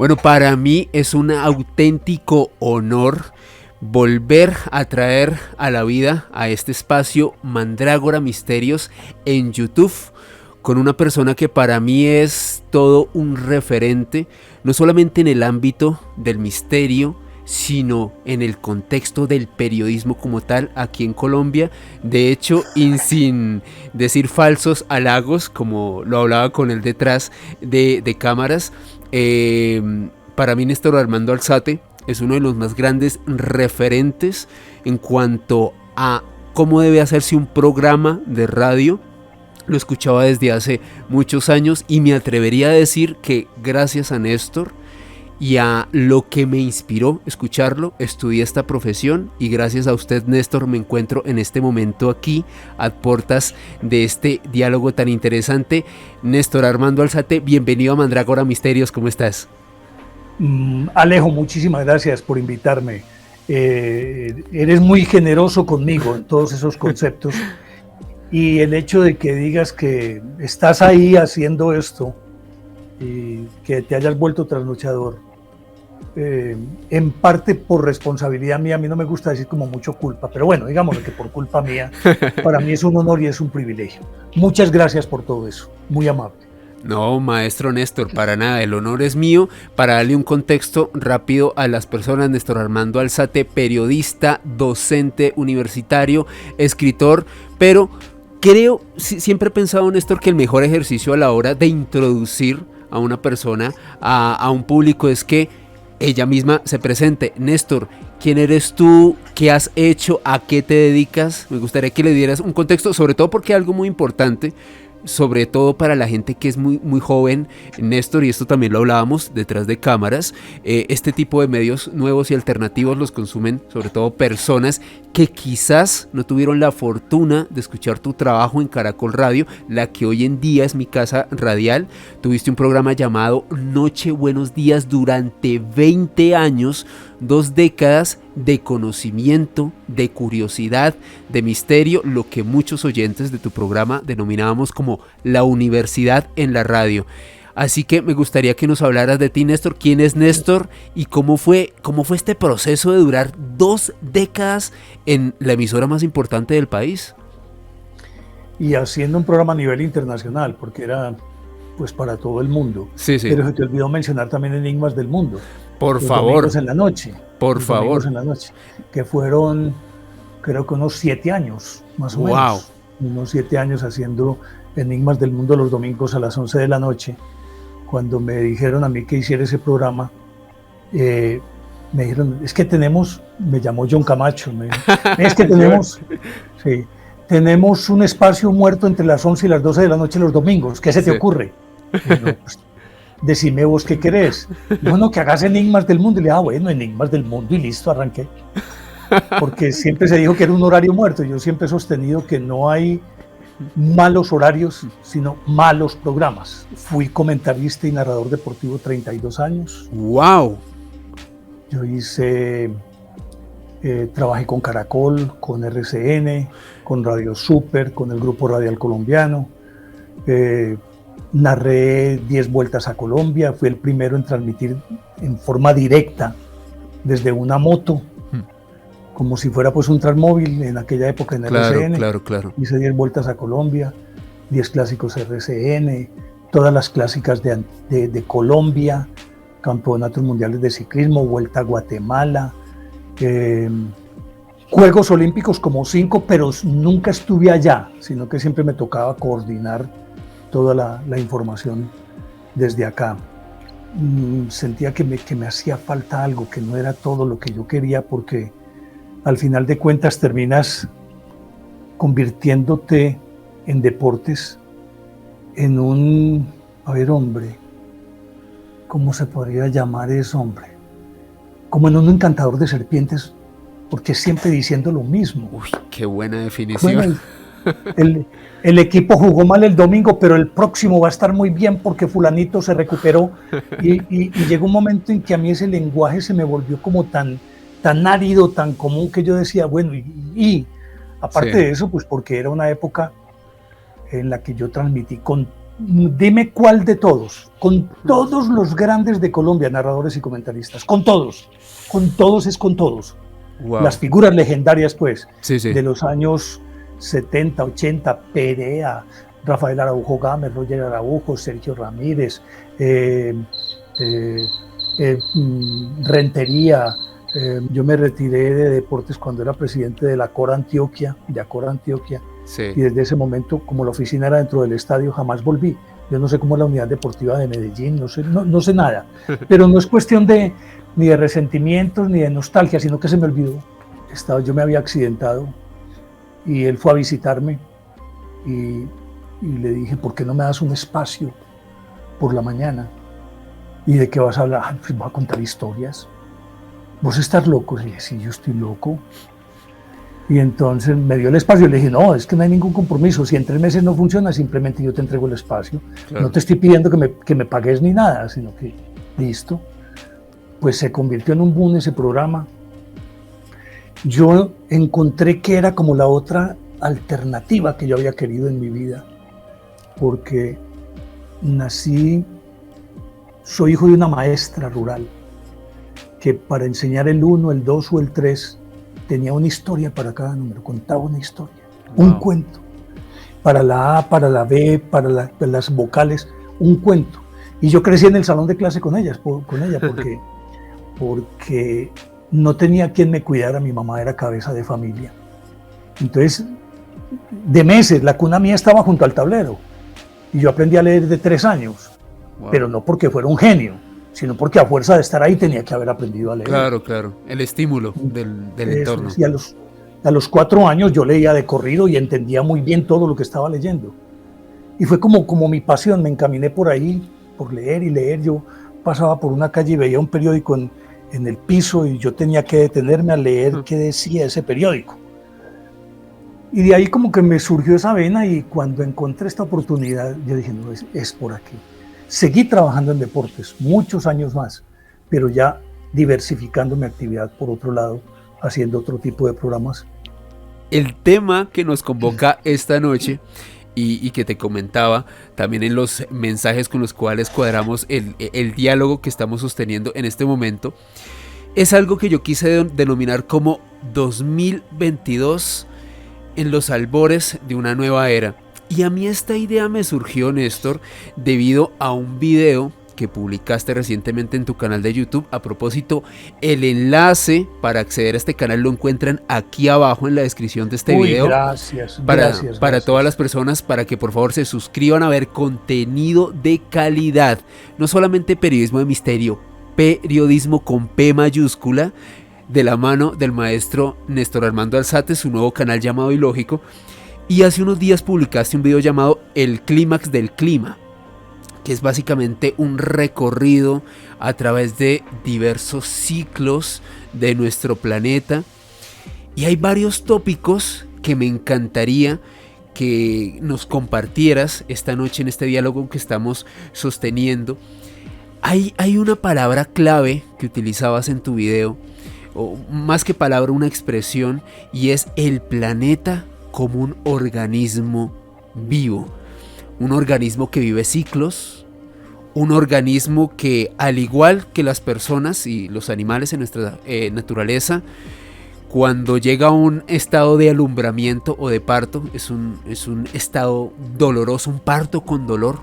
Bueno, para mí es un auténtico honor volver a traer a la vida a este espacio Mandrágora Misterios en YouTube con una persona que para mí es todo un referente, no solamente en el ámbito del misterio, sino en el contexto del periodismo como tal aquí en Colombia. De hecho, y sin decir falsos halagos, como lo hablaba con él detrás de cámaras, para mí Néstor Armando Alzate es uno de los más grandes referentes en cuanto a cómo debe hacerse un programa de radio. Lo escuchaba desde hace muchos años y me atrevería a decir que gracias a Néstor y a lo que me inspiró escucharlo, estudié esta profesión y gracias a usted, Néstor, me encuentro en este momento aquí a puertas de este diálogo tan interesante. Néstor Armando Alzate, bienvenido a Mandrágora Misterios, ¿cómo estás? Alejo, muchísimas gracias por invitarme. Eres muy generoso conmigo en todos esos conceptos y el hecho de que digas que estás ahí haciendo esto y que te hayas vuelto trasnochador, en parte por responsabilidad mía. A mí no me gusta decir como mucho culpa, pero bueno, digamos que por culpa mía, para mí es un honor y es un privilegio. Muchas gracias por todo eso, muy amable. No, maestro Néstor, para nada, el honor es mío. Para darle un contexto rápido a las personas, Néstor Armando Alzate, periodista, docente universitario, escritor, pero creo, siempre he pensado, Néstor, que el mejor ejercicio a la hora de introducir a una persona, a un público, es que ella misma se presente. Néstor, ¿quién eres tú? ¿Qué has hecho? ¿A qué te dedicas? Me gustaría que le dieras un contexto, sobre todo porque algo muy importante, sobre todo para la gente que es muy joven, Néstor, y esto también lo hablábamos detrás de cámaras, este tipo de medios nuevos y alternativos los consumen sobre todo personas que quizás no tuvieron la fortuna de escuchar tu trabajo en Caracol Radio, la que hoy en día es mi casa radial. Tuviste un programa llamado Noche Buenos Días durante 20 años, 2 décadas de conocimiento, de curiosidad, de misterio, lo que muchos oyentes de tu programa denominábamos como la universidad en la radio. Así que me gustaría que nos hablaras de ti, Néstor. ¿Quién es Néstor y cómo fue este proceso de durar 2 décadas en la emisora más importante del país? Y haciendo un programa a nivel internacional, porque era pues para todo el mundo. Sí. Pero se te olvidó mencionar también Enigmas del Mundo. Por los favor. Domingos en la noche. Por favor. En la noche, que fueron, creo que unos 7 años, más o menos. Unos 7 años haciendo Enigmas del Mundo los domingos a las 11 de la noche. Cuando me dijeron a mí que hiciera ese programa, me dijeron, es que tenemos, me llamó John Camacho, me dijo, es que tenemos un espacio muerto entre las 11 y las 12 de la noche los domingos, ¿qué se te ocurre? Bueno, pues, decime vos qué querés. Bueno, que hagas Enigmas del Mundo. Y le dije, bueno, Enigmas del Mundo, y listo, arranqué. Porque siempre se dijo que era un horario muerto. Yo siempre he sostenido que no hay malos horarios, sino malos programas. Fui comentarista y narrador deportivo 32 años. ¡Wow! Yo trabajé con Caracol, con RCN, con Radio Super, con el Grupo Radial Colombiano. Narré 10 vueltas a Colombia, fui el primero en transmitir en forma directa desde una moto, como si fuera pues un Transmóvil en aquella época en RCN. Claro. Hice 10 vueltas a Colombia, 10 clásicos RCN, todas las clásicas de Colombia, campeonatos mundiales de ciclismo, Vuelta a Guatemala, Juegos Olímpicos como 5, pero nunca estuve allá, sino que siempre me tocaba coordinar toda la información desde acá. Sentía que me hacía falta algo, que no era todo lo que yo quería, porque al final de cuentas terminas convirtiéndote en deportes en un, ¿cómo se podría llamar eso, hombre? Como en un encantador de serpientes, porque siempre diciendo lo mismo. Uy, qué buena definición. Bueno, el equipo jugó mal el domingo, pero el próximo va a estar muy bien porque fulanito se recuperó. Y llegó un momento en que a mí ese lenguaje se me volvió como tan árido, tan común, que yo decía, bueno, aparte de eso, pues porque era una época en la que yo transmití con dime cuál de todos, con todos los grandes de Colombia, narradores y comentaristas, con todos es con todos. Wow. Las figuras legendarias, pues, Sí. de los años 70, 80, Perea, Rafael Araujo Gámez, Roger Araujo, Sergio Ramírez, Rentería. Yo me retiré de deportes cuando era presidente de Acor Antioquia, Sí. y desde ese momento, como la oficina era dentro del estadio, jamás volví. Yo no sé cómo es la unidad deportiva de Medellín, no sé nada, pero no es cuestión ni de resentimientos ni de nostalgia, sino que se me olvidó. Yo me había accidentado y él fue a visitarme y le dije, ¿por qué no me das un espacio por la mañana? ¿Y de qué vas a hablar? Pues voy a contar historias. ¿Vos estás loco? Y le dije, sí, yo estoy loco. Y entonces me dio el espacio y le dije, no, es que no hay ningún compromiso. Si en 3 meses no funciona, simplemente yo te entrego el espacio. Claro. No te estoy pidiendo que me pagues ni nada, sino que listo. Pues se convirtió en un boom ese programa. Yo encontré que era como la otra alternativa que yo había querido en mi vida, porque soy hijo de una maestra rural, que para enseñar el 1, el 2 o el 3 tenía una historia para cada número, contaba una historia, un cuento. Para la A, para la B, para las vocales, un cuento. Y yo crecí en el salón de clase con ella porque no tenía quien me cuidara, mi mamá era cabeza de familia. Entonces, de meses, la cuna mía estaba junto al tablero. Y yo aprendí a leer de 3 años, pero no porque fuera un genio, sino porque a fuerza de estar ahí tenía que haber aprendido a leer. Claro, el estímulo del entorno. Y a los 4 años yo leía de corrido y entendía muy bien todo lo que estaba leyendo. Y fue como mi pasión, me encaminé por ahí, por leer y leer. Yo pasaba por una calle y veía un periódico en el piso y yo tenía que detenerme a leer qué decía ese periódico. Y de ahí como que me surgió esa vena y cuando encontré esta oportunidad, yo dije, no, es por aquí. Seguí trabajando en deportes muchos años más, pero ya diversificando mi actividad por otro lado, haciendo otro tipo de programas. El tema que nos convoca esta noche y que te comentaba también en los mensajes con los cuales cuadramos el diálogo que estamos sosteniendo en este momento, es algo que yo quise denominar como 2022 en los albores de una nueva era. Y a mí esta idea me surgió, Néstor, debido a un video que publicaste recientemente en tu canal de YouTube. A propósito, el enlace para acceder a este canal lo encuentran aquí abajo en la descripción de este video. Gracias. Para todas las personas, para que por favor se suscriban a ver contenido de calidad. No solamente periodismo de misterio, periodismo con P mayúscula, de la mano del maestro Néstor Armando Alzate, su nuevo canal llamado Ilógico. Y hace unos días publicaste un video llamado El Clímax del Clima, que es básicamente un recorrido a través de diversos ciclos de nuestro planeta. Y hay varios tópicos que me encantaría que nos compartieras esta noche en este diálogo que estamos sosteniendo. Hay una palabra clave que utilizabas en tu video, o más que palabra, una expresión, y es el planeta como un organismo vivo, un organismo que vive ciclos, un organismo que, al igual que las personas y los animales en nuestra naturaleza, cuando llega a un estado de alumbramiento o de parto, es un estado doloroso, un parto con dolor,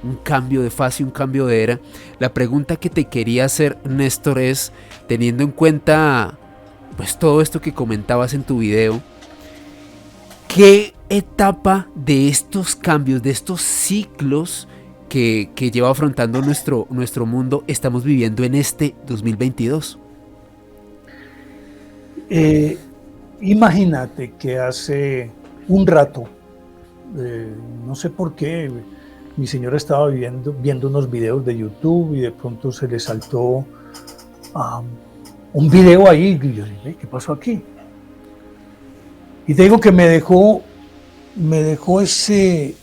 un cambio de fase, un cambio de era. La pregunta que te quería hacer, Néstor, es, teniendo en cuenta pues todo esto que comentabas en tu video, ¿qué etapa de estos cambios, de estos ciclos que lleva afrontando nuestro mundo estamos viviendo en este 2022? Imagínate que hace un rato, no sé por qué, mi señora estaba viendo unos videos de YouTube y de pronto se le saltó un video ahí y yo dije, ¿qué pasó aquí? Y te digo que me dejó ese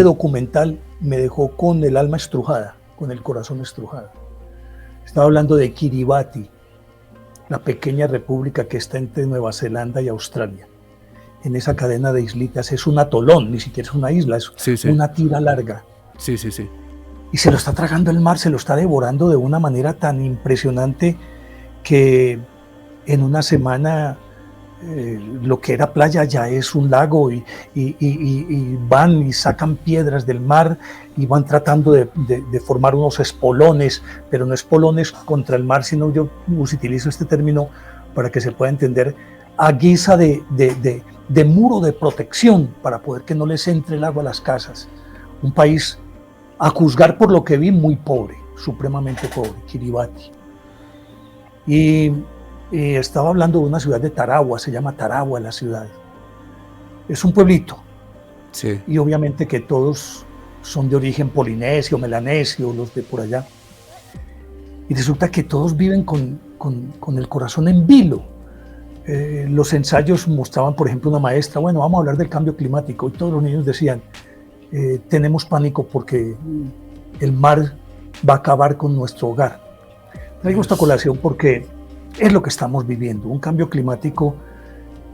documental, me dejó con el alma estrujada, con el corazón estrujado. Estaba hablando de Kiribati, la pequeña república que está entre Nueva Zelanda y Australia. en esa cadena de islitas, es un atolón, ni siquiera es una isla, es una tira larga. Sí, sí, sí. Y se lo está tragando el mar, se lo está devorando de una manera tan impresionante que en una semana lo que era playa ya es un lago y van y sacan piedras del mar y van tratando de formar unos espolones, pero no espolones contra el mar, sino yo utilizo este término para que se pueda entender, a guisa de muro de protección para poder que no les entre el agua a las casas. Un país, a juzgar por lo que vi, muy pobre, supremamente pobre, Kiribati. Y estaba hablando de una ciudad de Tarawa, se llama Tarawa la ciudad. Es un pueblito. Sí. Y obviamente que todos son de origen polinesio, melanesio, los de por allá. Y resulta que todos viven con el corazón en vilo. Los ensayos mostraban, por ejemplo, una maestra, bueno, vamos a hablar del cambio climático. Y todos los niños decían, tenemos pánico porque el mar va a acabar con nuestro hogar. Traigo esta colación porque es lo que estamos viviendo, un cambio climático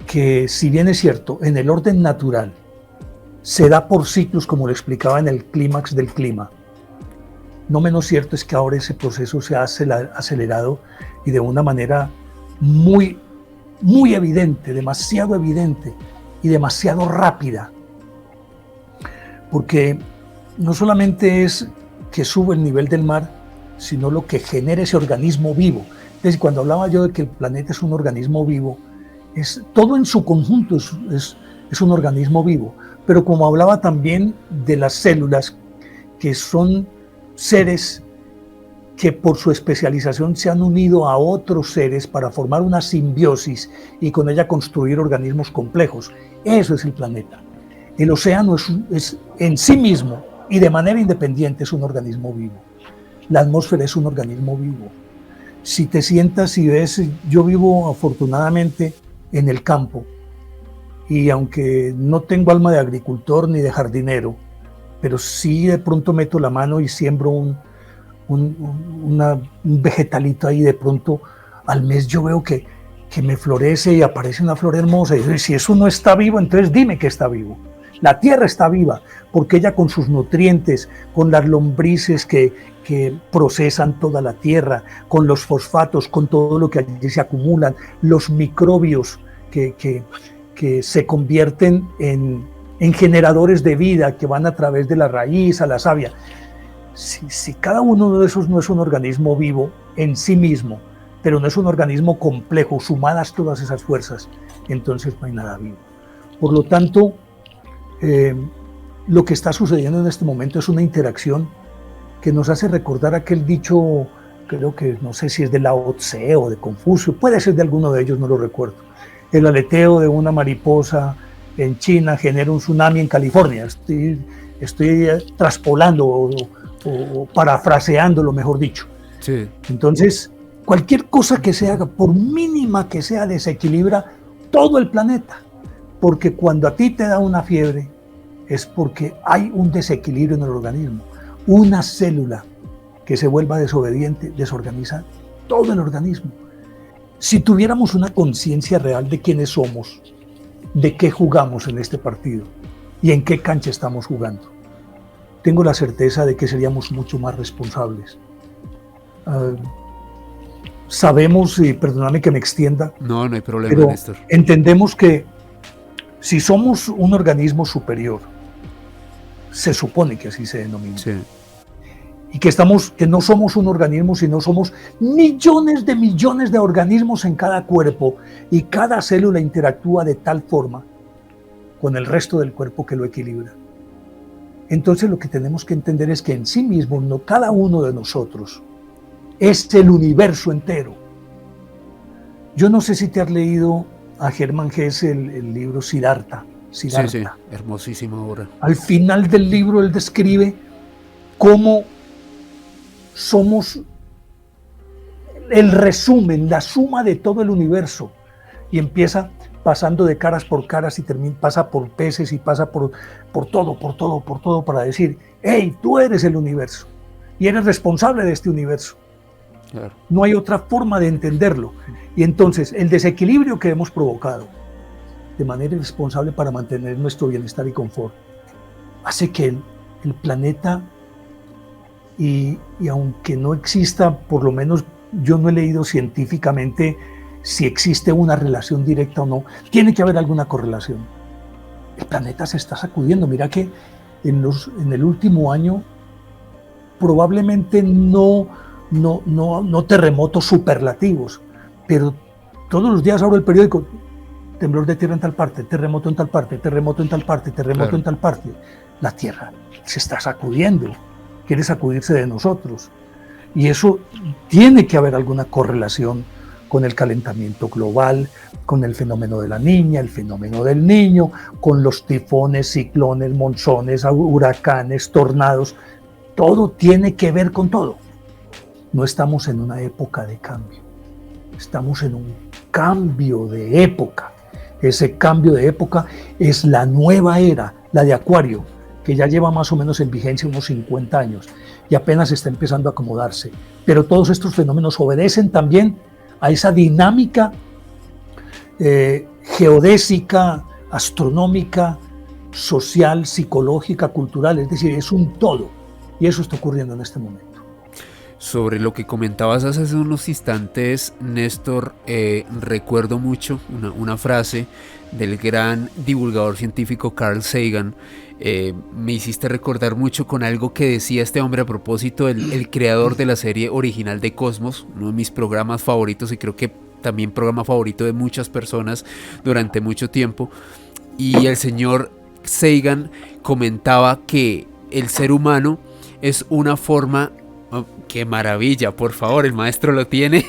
que, si bien es cierto, en el orden natural se da por ciclos, como le explicaba en el clímax del clima, no menos cierto es que ahora ese proceso se ha acelerado y de una manera muy, muy evidente, demasiado evidente y demasiado rápida, porque no solamente es que sube el nivel del mar, sino lo que genera ese organismo vivo. Entonces, cuando hablaba yo de que el planeta es un organismo vivo, todo en su conjunto es un organismo vivo. Pero como hablaba también de las células, que son seres que por su especialización se han unido a otros seres para formar una simbiosis y con ella construir organismos complejos. Eso es el planeta. El océano es en sí mismo y de manera independiente es un organismo vivo. La atmósfera es un organismo vivo. Si te sientas y ves, yo vivo afortunadamente en el campo y aunque no tengo alma de agricultor ni de jardinero, pero sí de pronto meto la mano y siembro un vegetalito ahí, de pronto al mes yo veo que me florece y aparece una flor hermosa y digo, si eso no está vivo, entonces dime que está vivo. La tierra está viva porque ella con sus nutrientes, con las lombrices que procesan toda la tierra, con los fosfatos, con todo lo que allí se acumulan, los microbios que se convierten en generadores de vida que van a través de la raíz a la savia. Si cada uno de esos no es un organismo vivo en sí mismo, pero no es un organismo complejo, sumadas todas esas fuerzas, entonces no hay nada vivo. Por lo tanto, lo que está sucediendo en este momento es una interacción que nos hace recordar aquel dicho, creo que no sé si es de Lao Tse o de Confucio, puede ser de alguno de ellos, no lo recuerdo. El aleteo de una mariposa en China genera un tsunami en California. Estoy traspolando o parafraseando, lo mejor dicho. Sí. Entonces, cualquier cosa que se haga, por mínima que sea, desequilibra todo el planeta. Porque cuando a ti te da una fiebre, es porque hay un desequilibrio en el organismo. Una célula que se vuelva desobediente desorganiza todo el organismo. Si tuviéramos una conciencia real de quiénes somos, de qué jugamos en este partido y en qué cancha estamos jugando, tengo la certeza de que seríamos mucho más responsables. Sabemos, y perdóname que me extienda, no hay problema, pero Néstor. Entendemos que si somos un organismo superior, se supone que así se denomina, Sí. y que no somos un organismo, sino somos millones de organismos en cada cuerpo, y cada célula interactúa de tal forma con el resto del cuerpo que lo equilibra. Entonces lo que tenemos que entender es que en sí mismo, no cada uno de nosotros, es el universo entero. Yo no sé si te has leído a Germán Hesse el libro Siddhartha. Sí, hermosísima obra. Al final del libro él describe cómo somos el resumen, la suma de todo el universo, y empieza pasando de caras por caras y pasa por peces y pasa por todo para decir, hey, tú eres el universo y eres responsable de este universo. Claro. No hay otra forma de entenderlo. Y entonces el desequilibrio que hemos provocado de manera irresponsable para mantener nuestro bienestar y confort, hace que el planeta, y aunque no exista, por lo menos yo no he leído científicamente si existe una relación directa o no, tiene que haber alguna correlación. El planeta se está sacudiendo. Mira que en el último año probablemente no terremotos superlativos, pero todos los días abro el periódico, temblor de tierra en tal parte, terremoto en tal parte, terremoto en tal parte, terremoto claro. En tal parte. La Tierra se está sacudiendo, quiere sacudirse de nosotros. Y eso tiene que haber alguna correlación con el calentamiento global, con el fenómeno de la niña, el fenómeno del niño, con los tifones, ciclones, monzones, huracanes, tornados. Todo tiene que ver con todo. No estamos en una época de cambio, estamos en un cambio de época. Ese cambio de época es la nueva era, la de Acuario, que ya lleva más o menos en vigencia unos 50 años y apenas está empezando a acomodarse. Pero todos estos fenómenos obedecen también a esa dinámica geodésica, astronómica, social, psicológica, cultural, es decir, es un todo. Y eso está ocurriendo en este momento. Sobre lo que comentabas hace unos instantes, Néstor, recuerdo mucho una frase del gran divulgador científico Carl Sagan. Me hiciste recordar mucho con algo que decía este hombre a propósito, el creador de la serie original de Cosmos, uno de mis programas favoritos y creo que también programa favorito de muchas personas durante mucho tiempo. Y el señor Sagan comentaba que el ser humano es una forma... Oh, ¡qué maravilla! Por favor, el maestro lo tiene.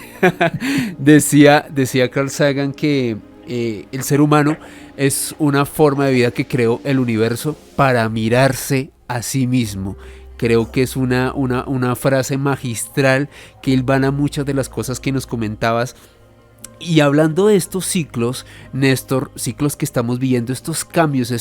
decía Carl Sagan que el ser humano es una forma de vida que creó el universo para mirarse a sí mismo. Creo que es una frase magistral que hilvana muchas de las cosas que nos comentabas. Y hablando de estos ciclos, Néstor, ciclos que estamos viviendo, estos cambios,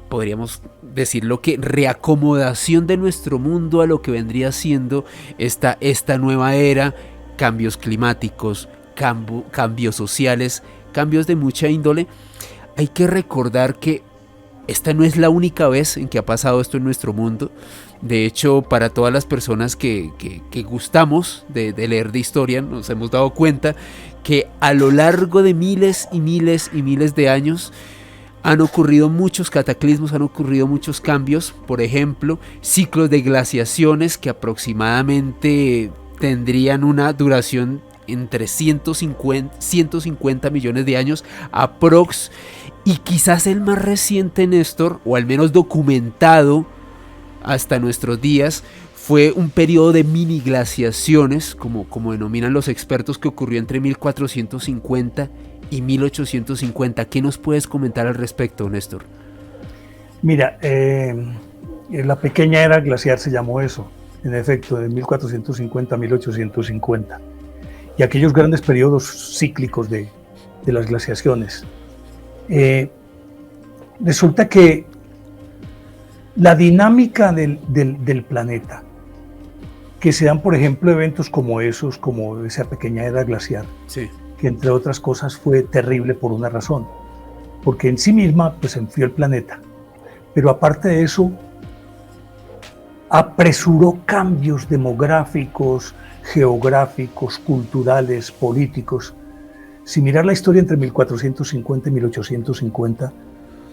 podríamos decirlo que reacomodación de nuestro mundo a lo que vendría siendo esta nueva era, cambios climáticos, cambios sociales, cambios de mucha índole. Hay que recordar que esta no es la única vez en que ha pasado esto en nuestro mundo. De hecho, para todas las personas que gustamos de leer de historia, nos hemos dado cuenta que a lo largo de miles y miles y miles de años han ocurrido muchos cataclismos, han ocurrido muchos cambios. Por ejemplo, ciclos de glaciaciones que aproximadamente tendrían una duración entre 150 millones de años aprox. Y quizás el más reciente, Néstor, o al menos documentado hasta nuestros días, fue un periodo de mini glaciaciones, como denominan los expertos, que ocurrió entre 1450 y 1850. ¿Qué nos puedes comentar al respecto, Néstor? Mira, la pequeña era glaciar se llamó eso, en efecto, de 1450 a 1850. Y aquellos grandes periodos cíclicos de las glaciaciones. Resulta que la dinámica del planeta, que se dan, por ejemplo, eventos como esos, como esa pequeña era glaciar, sí, que entre otras cosas fue terrible por una razón, porque en sí misma pues enfrió el planeta, pero aparte de eso apresuró cambios demográficos, geográficos, culturales, políticos. Si miras la historia entre 1450 y 1850,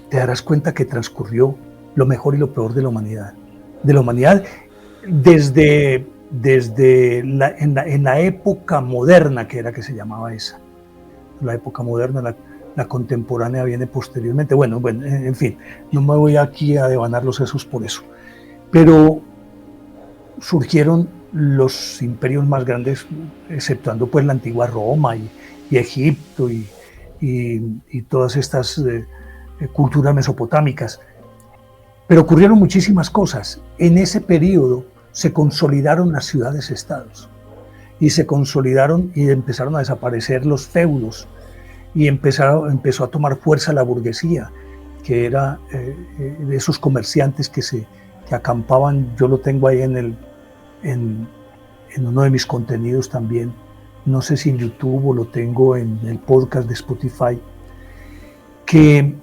te darás cuenta que transcurrió lo mejor y lo peor de la humanidad. De la humanidad desde en la época moderna, que era que se llamaba esa. La época moderna, la contemporánea viene posteriormente. Bueno, en fin, no me voy aquí a devanar los sesos por eso. Pero surgieron los imperios más grandes, exceptuando pues la antigua Roma y Egipto y todas estas culturas mesopotámicas. Pero ocurrieron muchísimas cosas. En ese periodo se consolidaron las ciudades-estados y se consolidaron y empezaron a desaparecer los feudos y empezó a tomar fuerza la burguesía, que era de esos comerciantes que acampaban. Yo lo tengo ahí en uno de mis contenidos también, no sé si en YouTube o lo tengo en el podcast de Spotify, que,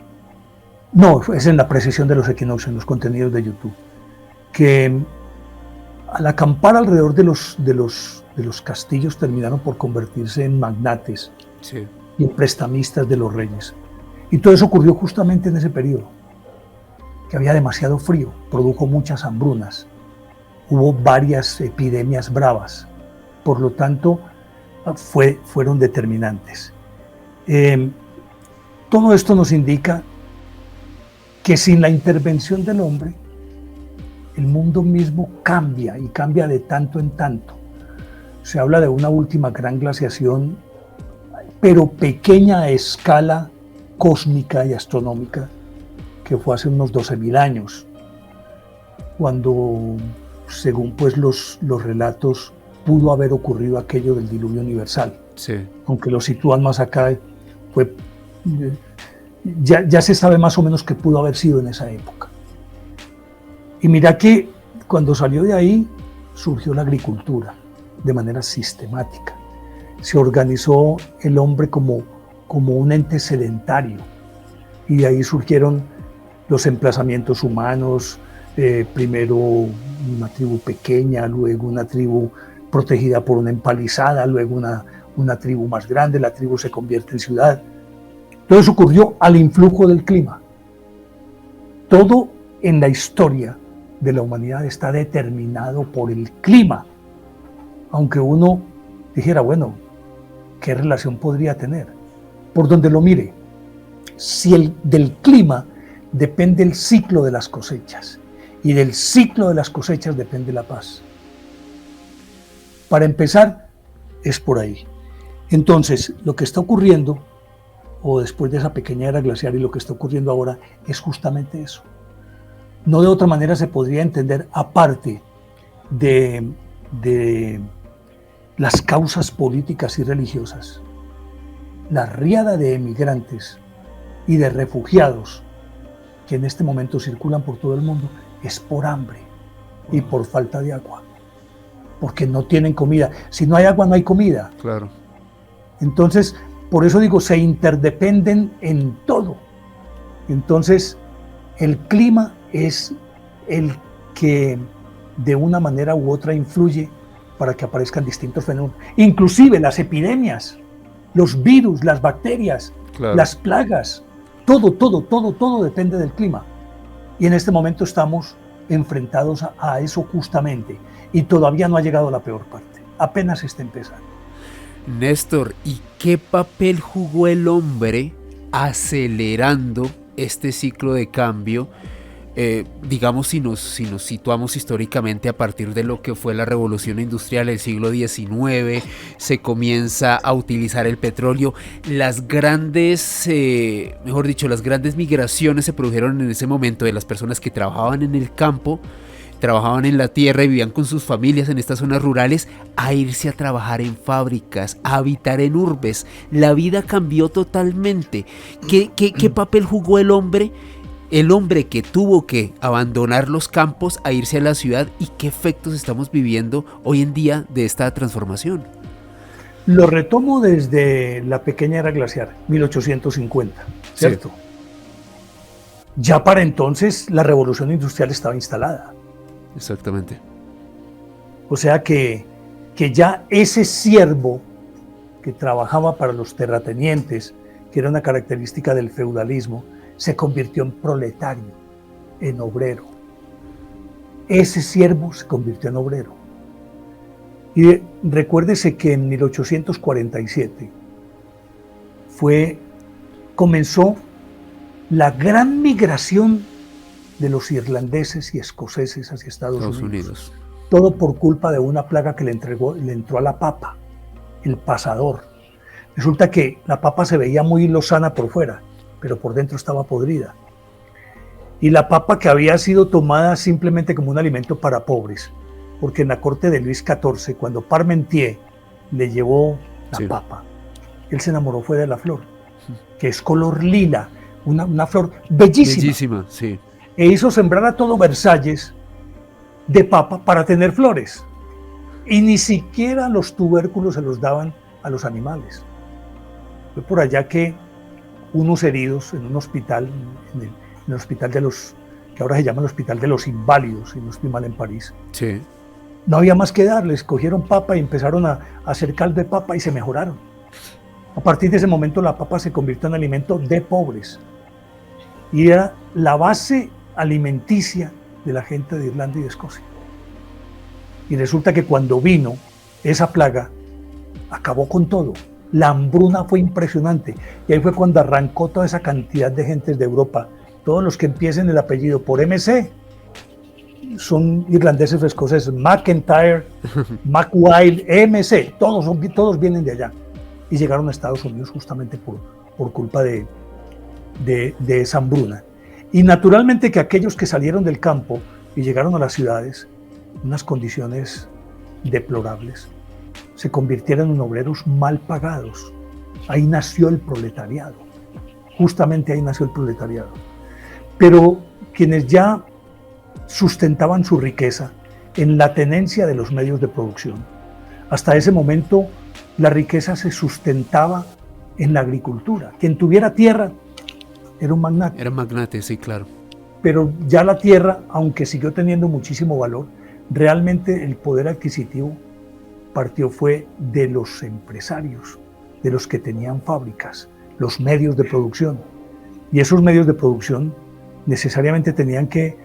no, es en la precisión de los equinoccios, en los contenidos de YouTube, que al acampar alrededor de los castillos terminaron por convertirse en magnates, Sí. y en prestamistas de los reyes. Y todo eso ocurrió justamente en ese periodo, que había demasiado frío, produjo muchas hambrunas, hubo varias epidemias bravas, por lo tanto fueron determinantes. Todo esto nos indica que sin la intervención del hombre, el mundo mismo cambia, y cambia de tanto en tanto. Se habla de una última gran glaciación, pero pequeña a escala cósmica y astronómica, que fue hace unos 12.000 años, cuando, según pues los relatos, pudo haber ocurrido aquello del diluvio universal. Sí. Aunque lo sitúan más acá, ya se sabe más o menos que pudo haber sido en esa época. Y mira que cuando salió de ahí, surgió la agricultura de manera sistemática. Se organizó el hombre como un ente sedentario, y de ahí surgieron los emplazamientos humanos, primero una tribu pequeña, luego una tribu protegida por una empalizada, luego una tribu más grande, la tribu se convierte en ciudad. Todo eso ocurrió al influjo del clima. Todo en la historia de la humanidad está determinado por el clima, aunque uno dijera, bueno, ¿qué relación podría tener? Por donde lo mire, si del clima depende el ciclo de las cosechas, y del ciclo de las cosechas depende la paz. Para empezar, es por ahí. Entonces, lo que está ocurriendo, o después de esa pequeña era glaciar, y lo que está ocurriendo ahora, es justamente eso. No de otra manera se podría entender, aparte de las causas políticas y religiosas. La riada de emigrantes y de refugiados que en este momento circulan por todo el mundo es por hambre y por falta de agua, porque no tienen comida. Si no hay agua, no hay comida. Claro. Entonces, por eso digo, se interdependen en todo. Entonces, el clima es el que de una manera u otra influye para que aparezcan distintos fenómenos, inclusive las epidemias, los virus, las bacterias, Claro. las plagas, todo depende del clima. Y en este momento estamos enfrentados a eso justamente, y todavía no ha llegado la peor parte, apenas está empezando. Néstor, ¿y qué papel jugó el hombre acelerando este ciclo de cambio? Digamos, si nos situamos históricamente a partir de lo que fue la revolución industrial del siglo XIX, se comienza a utilizar el petróleo, las grandes migraciones se produjeron en ese momento de las personas que trabajaban en el campo, trabajaban en la tierra y vivían con sus familias en estas zonas rurales, a irse a trabajar en fábricas, a habitar en urbes. La vida cambió totalmente. ¿Qué papel jugó el hombre? El hombre que tuvo que abandonar los campos a irse a la ciudad, y qué efectos estamos viviendo hoy en día de esta transformación. Lo retomo desde la pequeña era glaciar, 1850, ¿cierto? Sí. Ya para entonces la revolución industrial estaba instalada. Exactamente. O sea que ya ese siervo que trabajaba para los terratenientes, que era una característica del feudalismo, se convirtió en proletario, en obrero. Ese siervo se convirtió en obrero. Y recuérdese que en 1847 comenzó la gran migración de los irlandeses y escoceses hacia Estados Unidos. Todo por culpa de una plaga que le entró a la papa, el pasador. Resulta que la papa se veía muy lozana por fuera, pero por dentro estaba podrida. Y la papa, que había sido tomada simplemente como un alimento para pobres, porque en la corte de Luis XIV, cuando Parmentier le llevó la papa, él se enamoró fue de la flor, que es color lila, una flor bellísima. Bellísima, sí. E hizo sembrar a todo Versalles de papa para tener flores. Y ni siquiera los tubérculos se los daban a los animales. Fue por allá que, unos heridos en un hospital, en el hospital de los, que ahora se llama el Hospital de los Inválidos, si no estoy mal, en París. Sí. No había más que darles, cogieron papa y empezaron a hacer caldo de papa y se mejoraron. A partir de ese momento la papa se convirtió en alimento de pobres y era la base alimenticia de la gente de Irlanda y de Escocia. Y resulta que cuando vino esa plaga, acabó con todo. La hambruna fue impresionante y ahí fue cuando arrancó toda esa cantidad de gentes de Europa. Todos los que empiecen el apellido por MC son irlandeses o escoceses. McIntyre, McWiley, MC, todos vienen de allá y llegaron a Estados Unidos justamente por culpa de esa hambruna. Y naturalmente que aquellos que salieron del campo y llegaron a las ciudades, unas condiciones deplorables, se convirtieron en obreros mal pagados. Ahí nació el proletariado, justamente ahí nació el proletariado. Pero quienes ya sustentaban su riqueza en la tenencia de los medios de producción. Hasta ese momento la riqueza se sustentaba en la agricultura. Quien tuviera tierra era un magnate. Era magnate, sí, claro. Pero ya la tierra, aunque siguió teniendo muchísimo valor, realmente el poder adquisitivo fue de los empresarios, de los que tenían fábricas, los medios de producción. Y esos medios de producción necesariamente tenían que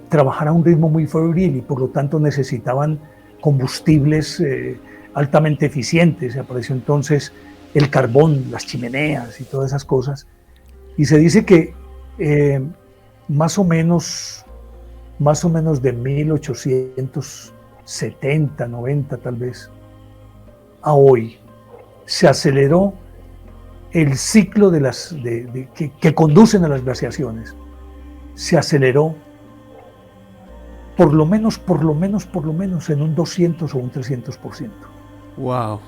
trabajar a un ritmo muy febril y por lo tanto necesitaban combustibles altamente eficientes. Apareció entonces el carbón, las chimeneas y todas esas cosas. Y se dice que más o menos de 1870, 90 tal vez, a hoy, se aceleró el ciclo que conducen a las glaciaciones. Se aceleró por lo menos en un 200 o un 300%. Wow.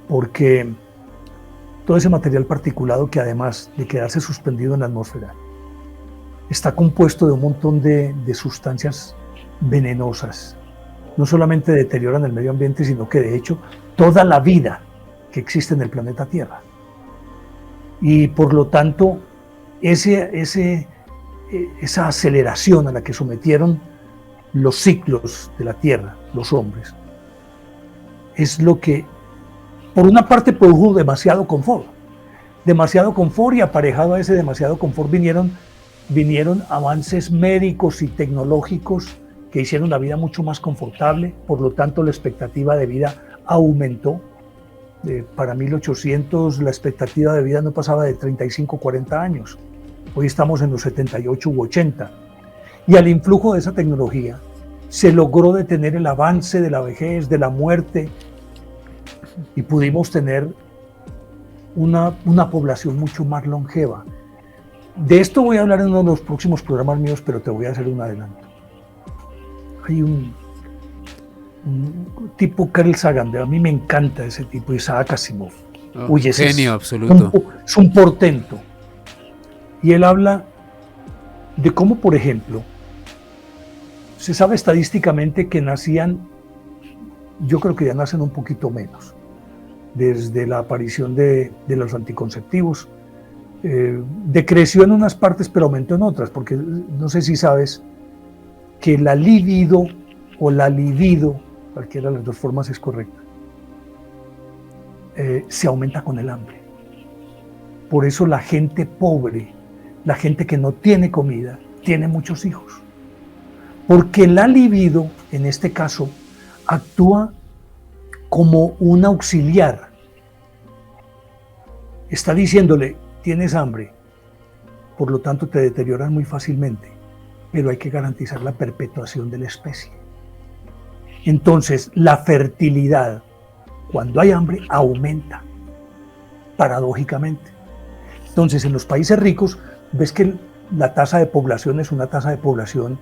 Porque todo ese material particulado, que además de quedarse suspendido en la atmósfera, está compuesto de un montón de sustancias venenosas. No solamente deterioran el medio ambiente, sino que de hecho toda la vida que existe en el planeta Tierra. Y por lo tanto, esa aceleración a la que sometieron los ciclos de la Tierra, los hombres, es lo que, por una parte, produjo demasiado confort y aparejado a ese demasiado confort vinieron avances médicos y tecnológicos que hicieron la vida mucho más confortable, por lo tanto la expectativa de vida aumentó. Para 1800 la expectativa de vida no pasaba de 35 o 40 años. Hoy estamos en los 78 u 80. Y al influjo de esa tecnología se logró detener el avance de la vejez, de la muerte, y pudimos tener una población mucho más longeva. De esto voy a hablar en uno de los próximos programas míos, pero te voy a hacer un adelanto. Hay un tipo, Carl Sagan, a mí me encanta ese tipo, Isaac Asimov. Genio absoluto. Es un portento. Y él habla de cómo, por ejemplo, se sabe estadísticamente que nacían, yo creo que ya nacen un poquito menos, desde la aparición de los anticonceptivos. Decreció en unas partes pero aumentó en otras, porque no sé si sabes que la libido o la libido, cualquiera de las dos formas es correcta, se aumenta con el hambre. Por eso la gente pobre, la gente que no tiene comida, tiene muchos hijos, porque la libido en este caso actúa como un auxiliar. Está diciéndole: tienes hambre, por lo tanto te deterioras muy fácilmente, pero hay que garantizar la perpetuación de la especie. Entonces, la fertilidad, cuando hay hambre, aumenta, paradójicamente. Entonces, en los países ricos, ves que la tasa de población es una tasa de población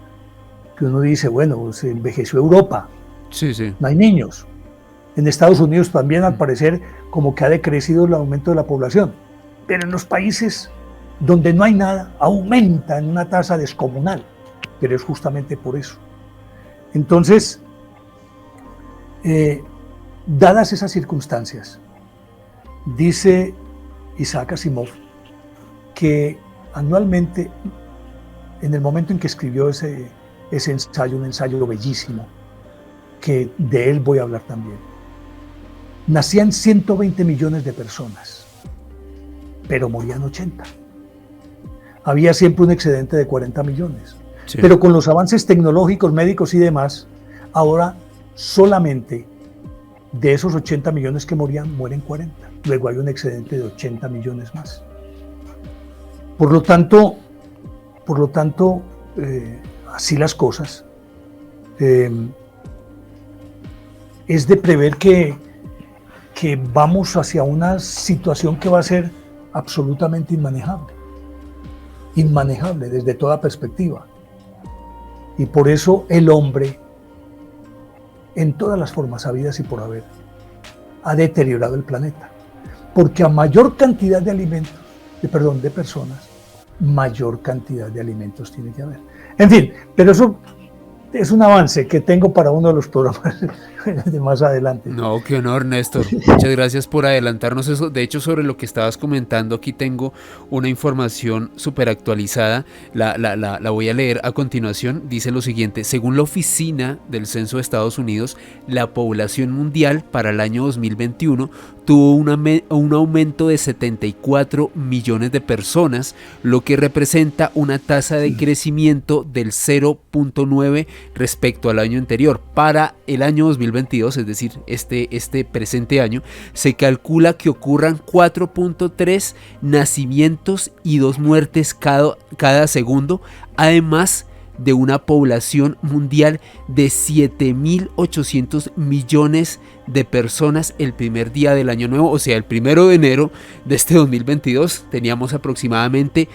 que uno dice, bueno, se envejeció Europa, sí, sí. No hay niños. En Estados Unidos también, al parecer, como que ha decrecido el aumento de la población. Pero en los países donde no hay nada, aumenta en una tasa descomunal. Pero es justamente por eso. Entonces, dadas esas circunstancias, dice Isaac Asimov, que anualmente, en el momento en que escribió ese ensayo, un ensayo bellísimo, que de él voy a hablar también, nacían 120 millones de personas, pero morían 80. Había siempre un excedente de 40 millones. Sí. Pero con los avances tecnológicos, médicos y demás, ahora solamente de esos 80 millones que morían, mueren 40. Luego hay un excedente de 80 millones más. Por lo tanto, así las cosas, es de prever que vamos hacia una situación que va a ser absolutamente inmanejable desde toda perspectiva. Y por eso el hombre, en todas las formas habidas y por haber, ha deteriorado el planeta. Porque a mayor cantidad de alimentos, de personas, mayor cantidad de alimentos tiene que haber. En fin, pero eso es un avance que tengo para uno de los programas de más adelante. No, qué honor, Néstor. Muchas gracias por adelantarnos eso. De hecho, sobre lo que estabas comentando, aquí tengo una información súper actualizada. La voy a leer a continuación. Dice lo siguiente: según la Oficina del Censo de Estados Unidos, la población mundial para el año 2021 tuvo un aumento de 74 millones de personas, lo que representa una tasa de crecimiento del 0.9 respecto al año anterior. Para el año 2022, es decir, este presente año, se calcula que ocurran 4.3 nacimientos y 2 muertes cada segundo, además de una población mundial de 7.800 millones de personas el primer día del año nuevo, o sea, el 1 de enero de este 2022 teníamos aproximadamente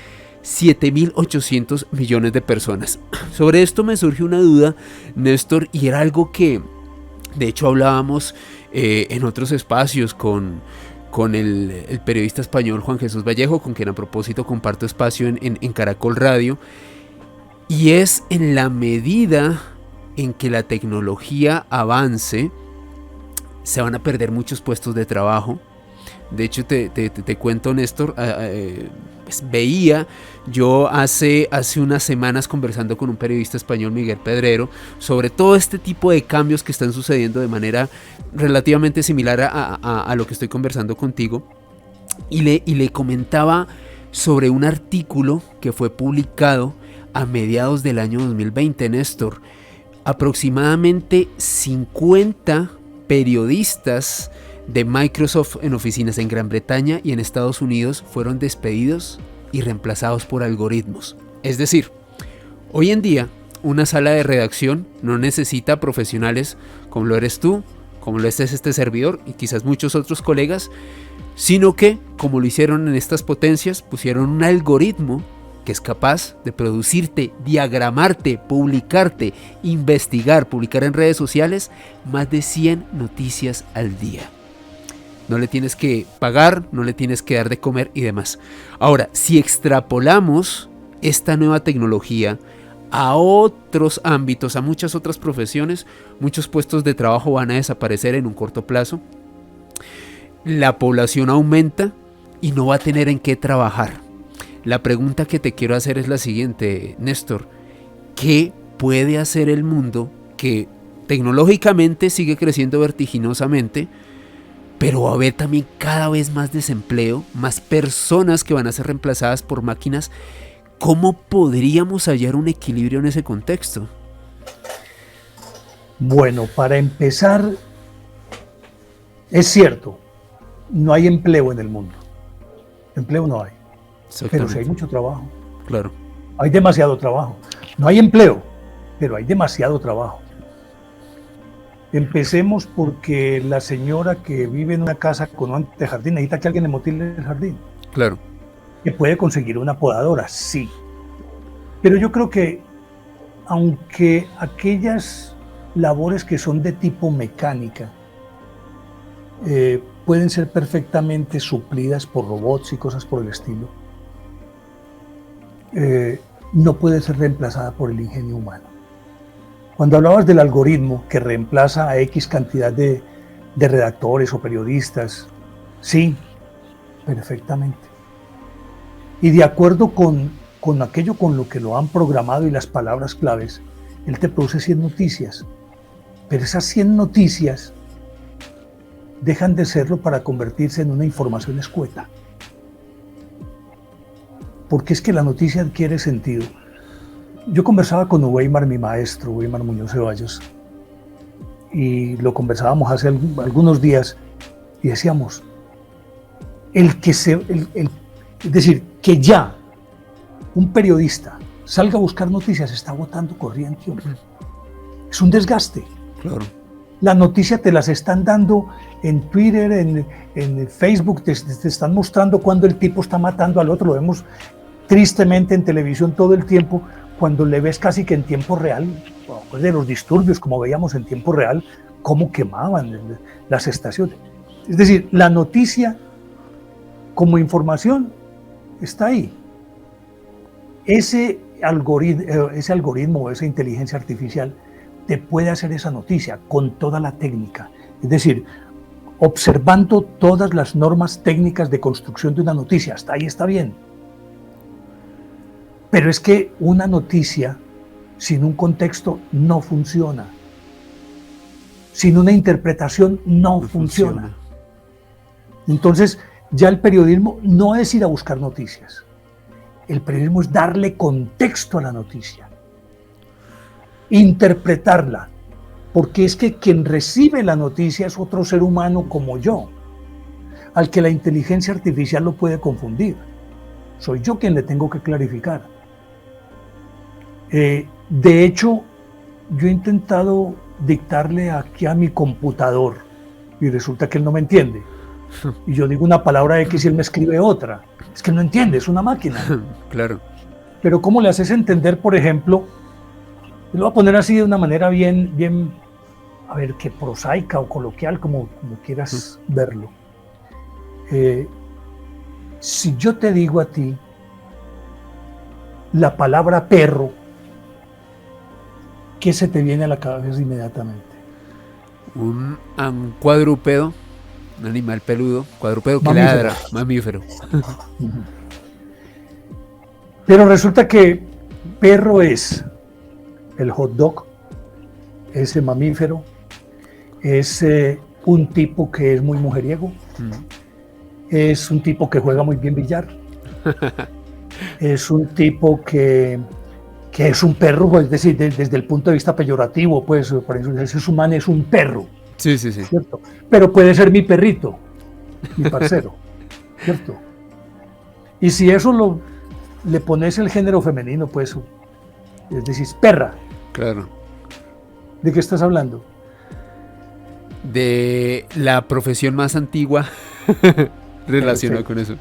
7.800 millones de personas. Sobre esto me surge una duda, Néstor, y era algo que de hecho hablábamos en otros espacios con el periodista español Juan Jesús Vallejo, con quien a propósito comparto espacio en Caracol Radio. Y es en la medida en que la tecnología avance, se van a perder muchos puestos de trabajo. De hecho, te cuento, Néstor, pues veía yo hace unas semanas conversando con un periodista español, Miguel Pedrero, sobre todo este tipo de cambios que están sucediendo de manera relativamente similar a lo que estoy conversando contigo. Y le comentaba sobre un artículo que fue publicado a mediados del año 2020, Néstor. Aproximadamente 50 periodistas de Microsoft en oficinas en Gran Bretaña y en Estados Unidos fueron despedidos y reemplazados por algoritmos. Es decir, hoy en día una sala de redacción no necesita profesionales como lo eres tú, como lo es este servidor y quizás muchos otros colegas, sino que, como lo hicieron en estas potencias, pusieron un algoritmo que es capaz de producirte, diagramarte, publicarte, investigar, publicar en redes sociales más de 100 noticias al día. No le tienes que pagar, no le tienes que dar de comer y demás. Ahora, si extrapolamos esta nueva tecnología a otros ámbitos, a muchas otras profesiones, muchos puestos de trabajo van a desaparecer en un corto plazo. La población aumenta y no va a tener en qué trabajar. La pregunta que te quiero hacer es la siguiente, Néstor. ¿Qué puede hacer el mundo que tecnológicamente sigue creciendo vertiginosamente, pero va a haber también cada vez más desempleo, más personas que van a ser reemplazadas por máquinas? ¿Cómo podríamos hallar un equilibrio en ese contexto? Bueno, para empezar, es cierto, no hay empleo en el mundo. Empleo no hay. Pero sí hay mucho trabajo. Claro. Hay demasiado trabajo. No hay empleo, pero hay demasiado trabajo. Empecemos porque la señora que vive en una casa con un antejardín necesita que alguien le motile el jardín. Claro. Que puede conseguir una podadora, sí. Pero yo creo que, aunque aquellas labores que son de tipo mecánica pueden ser perfectamente suplidas por robots y cosas por el estilo, no puede ser reemplazada por el ingenio humano. Cuando hablabas del algoritmo que reemplaza a X cantidad de redactores o periodistas, sí, perfectamente. Y de acuerdo con aquello con lo que lo han programado y las palabras claves, él te produce 100 noticias. Pero esas 100 noticias dejan de serlo para convertirse en una información escueta. Porque es que la noticia adquiere sentido. Yo conversaba con Weimar, mi maestro, Weimar Muñoz Ceballos, y lo conversábamos hace algunos días y decíamos, es decir, que ya un periodista salga a buscar noticias está agotando corriente, hombre. Es un desgaste. Claro. La noticia te las están dando en Twitter, en Facebook, te están mostrando cuando el tipo está matando al otro, lo vemos tristemente en televisión todo el tiempo, cuando le ves casi que en tiempo real, de los disturbios, como veíamos en tiempo real, cómo quemaban las estaciones. Es decir, la noticia como información está ahí. Ese algoritmo, esa inteligencia artificial, te puede hacer esa noticia con toda la técnica. Es decir, observando todas las normas técnicas de construcción de una noticia. Hasta ahí está bien. Pero es que una noticia sin un contexto no funciona. Sin una interpretación no funciona. Entonces, ya el periodismo no es ir a buscar noticias. El periodismo es darle contexto a la noticia. Interpretarla. Porque es que quien recibe la noticia es otro ser humano como yo, al que la inteligencia artificial lo puede confundir. Soy yo quien le tengo que clarificar. De hecho, yo he intentado dictarle aquí a mi computador y resulta que él no me entiende. Y yo digo una palabra X y él me escribe otra. Es que no entiende, es una máquina. Claro. Pero ¿cómo le haces entender, por ejemplo? Lo voy a poner así de una manera bien, a ver, que prosaica o coloquial, como quieras verlo. Si yo te digo a ti la palabra perro, ¿qué se te viene a la cabeza inmediatamente? Un cuadrúpedo, un animal peludo, cuadrúpedo que ladra, mamífero. Pero resulta que perro es el hot dog, ese mamífero, es un tipo que es muy mujeriego, es un tipo que juega muy bien billar, es un tipo que es un perro, pues, es decir, desde el punto de vista peyorativo, pues, por eso ese humano es un perro. Sí. ¿Cierto? Pero puede ser mi perrito, mi parcero, ¿cierto? Y si eso le pones el género femenino, pues, es decir, perra. Claro. ¿De qué estás hablando? De la profesión más antigua relacionada con eso.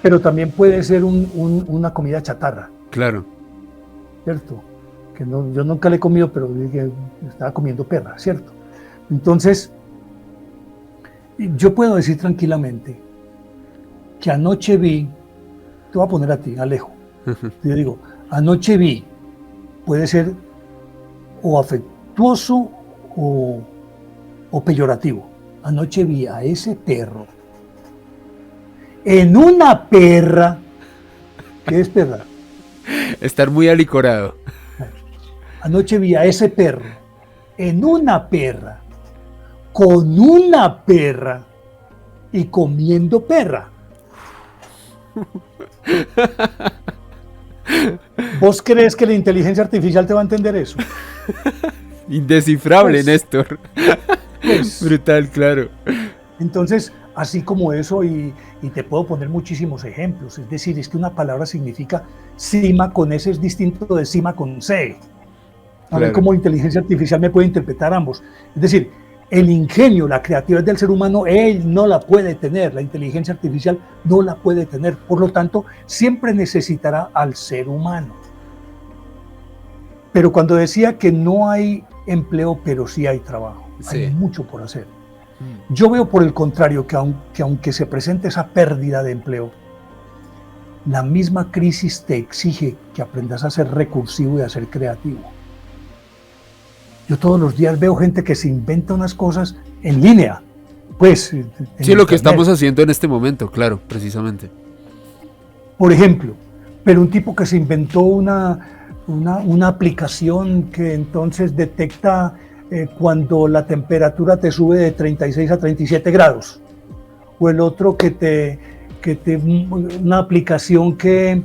Pero también puede ser una comida chatarra. Claro. ¿Cierto? Que yo nunca le he comido, pero dije, estaba comiendo perra, ¿cierto? Entonces, yo puedo decir tranquilamente que anoche vi, te voy a poner a ti, Alejo, yo digo, anoche vi, puede ser o afectuoso o peyorativo. Anoche vi a ese perro en una perra. ¿Qué es perra? Estar muy alicorado. Anoche vi a ese perro en una perra, con una perra y comiendo perra. ¿Vos crees que la inteligencia artificial te va a entender eso? Indescifrable, Pues, Néstor. Pues, brutal, claro. Entonces, así como eso, y te puedo poner muchísimos ejemplos. Es decir, es que una palabra significa cima con S es distinto de cima con C. A ver cómo la inteligencia artificial me puede interpretar ambos. Es decir, el ingenio, la creatividad del ser humano, él no la puede tener, la inteligencia artificial no la puede tener. Por lo tanto, siempre necesitará al ser humano. Pero cuando decía que no hay empleo, pero sí hay trabajo, hay mucho por hacer. Yo veo por el contrario que aunque se presente esa pérdida de empleo, la misma crisis te exige que aprendas a ser recursivo y a ser creativo. Yo todos los días veo gente que se inventa unas cosas en línea, Pues, sí, lo que estamos haciendo en este momento, claro, precisamente. Por ejemplo, pero un tipo que se inventó una aplicación que entonces detecta cuando la temperatura te sube de 36 a 37 grados. O el otro una aplicación que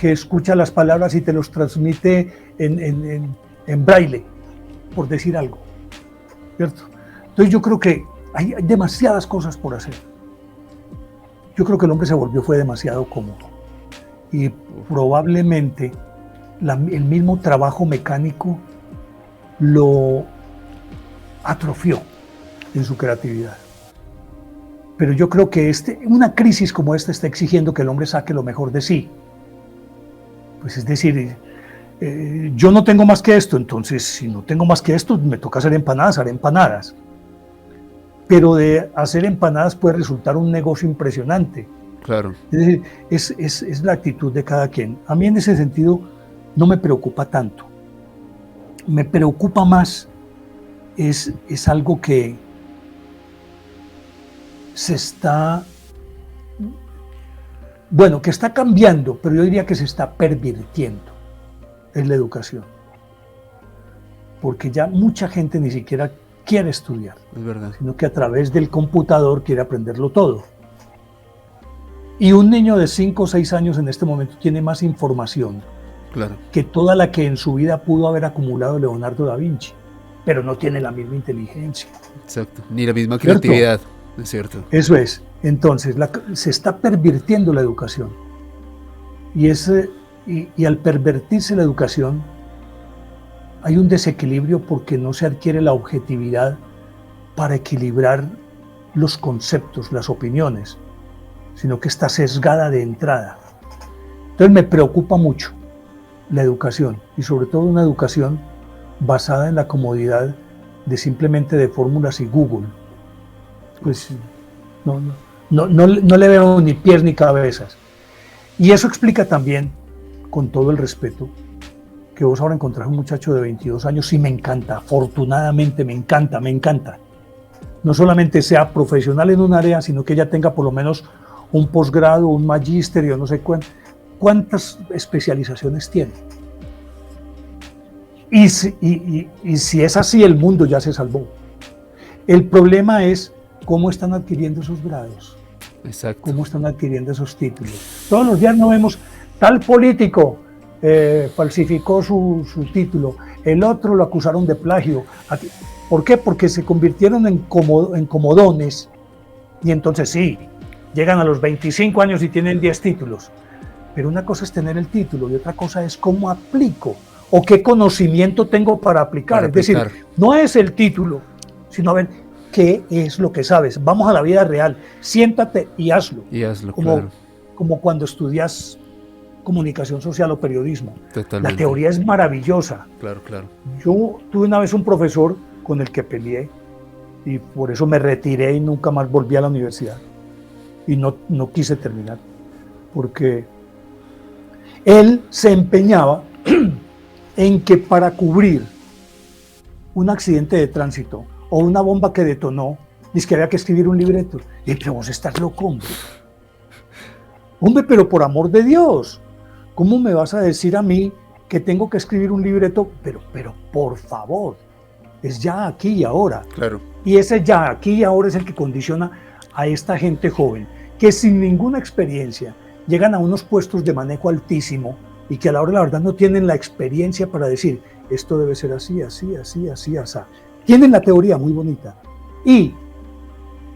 escucha las palabras y te los transmite en braille, por decir algo, ¿cierto? Entonces yo creo que hay demasiadas cosas por hacer. Yo creo que el hombre fue demasiado cómodo y probablemente el mismo trabajo mecánico lo atrofió en su creatividad. Pero yo creo que una crisis como esta está exigiendo que el hombre saque lo mejor de sí. Pues es decir, yo no tengo más que esto, entonces si no tengo más que esto, me toca hacer empanadas, haré empanadas. Pero de hacer empanadas puede resultar un negocio impresionante. Claro. Es decir, es la actitud de cada quien. A mí en ese sentido no me preocupa tanto. Me preocupa más, es algo que que está cambiando, pero yo diría que se está pervirtiendo, es la educación. Porque ya mucha gente ni siquiera quiere estudiar, es verdad, sino que a través del computador quiere aprenderlo todo. Y un niño de 5 o 6 años en este momento tiene más información, claro, que toda la que en su vida pudo haber acumulado Leonardo da Vinci, pero no tiene la misma inteligencia. Exacto, ni la misma creatividad, ¿cierto? Es cierto. Eso es. Entonces, se está pervirtiendo la educación. Y al pervertirse la educación, hay un desequilibrio porque no se adquiere la objetividad para equilibrar los conceptos, las opiniones, sino que está sesgada de entrada. Entonces me preocupa mucho la educación, y sobre todo una educación basada en la comodidad simplemente de fórmulas y Google. Pues no le veo ni pies ni cabezas. Y eso explica también, con todo el respeto, que vos ahora encontrás un muchacho de 22 años y me encanta, afortunadamente me encanta. No solamente sea profesional en un área, sino que ya tenga por lo menos un posgrado, un magíster o no sé cuántas especializaciones tiene. Y si es así, el mundo ya se salvó. El problema es cómo están adquiriendo esos grados. Exacto. Cómo están adquiriendo esos títulos. Todos los días no vemos tal político falsificó su título, el otro lo acusaron de plagio. ¿Por qué? Porque se convirtieron en comodones y entonces sí, llegan a los 25 años y tienen 10 títulos. Pero una cosa es tener el título y otra cosa es cómo aplico o qué conocimiento tengo para aplicar. Es decir, no es el título, sino a ver qué es lo que sabes. Vamos a la vida real, siéntate y hazlo. Como cuando estudias comunicación social o periodismo. Totalmente. La teoría es maravillosa. Claro. Yo tuve una vez un profesor con el que peleé y por eso me retiré y nunca más volví a la universidad. Y no quise terminar, porque él se empeñaba en que para cubrir un accidente de tránsito o una bomba que detonó, dice que había que escribir un libreto. Y pero vos estás loco, hombre. Hombre, pero por amor de Dios, ¿cómo me vas a decir a mí que tengo que escribir un libreto? Pero por favor, es ya aquí y ahora. Claro. Y ese ya aquí y ahora es el que condiciona a esta gente joven, que sin ninguna experiencia llegan a unos puestos de manejo altísimo y que a la hora de la verdad no tienen la experiencia para decir, esto debe ser así. Tienen la teoría muy bonita. ¿Y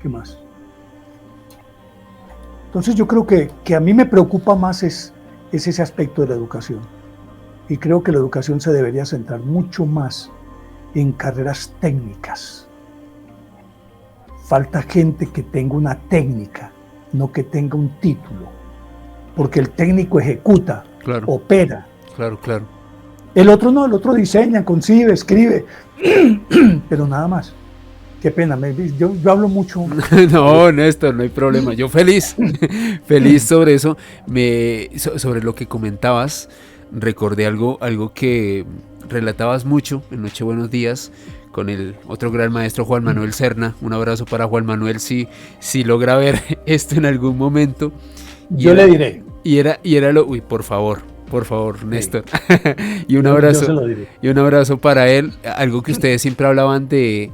qué más? Entonces yo creo que a mí me preocupa más es ese aspecto de la educación. Y creo que la educación se debería centrar mucho más en carreras técnicas. Falta gente que tenga una técnica, no que tenga un título. Porque el técnico ejecuta, opera. Claro. El otro no, el otro diseña, concibe, escribe, pero nada más. Qué pena, yo hablo mucho. No, Néstor, no hay problema. Yo feliz sobre eso. Sobre lo que comentabas, recordé algo que relatabas mucho en Noche Buenos Días con el otro gran maestro Juan Manuel Serna. Un abrazo para Juan Manuel si logra ver esto en algún momento. Yo le diré. Y era lo... Uy, por favor, Néstor. Sí. Y un Yo abrazo. se lo diré. Y un abrazo para él. Algo que ustedes siempre hablaban de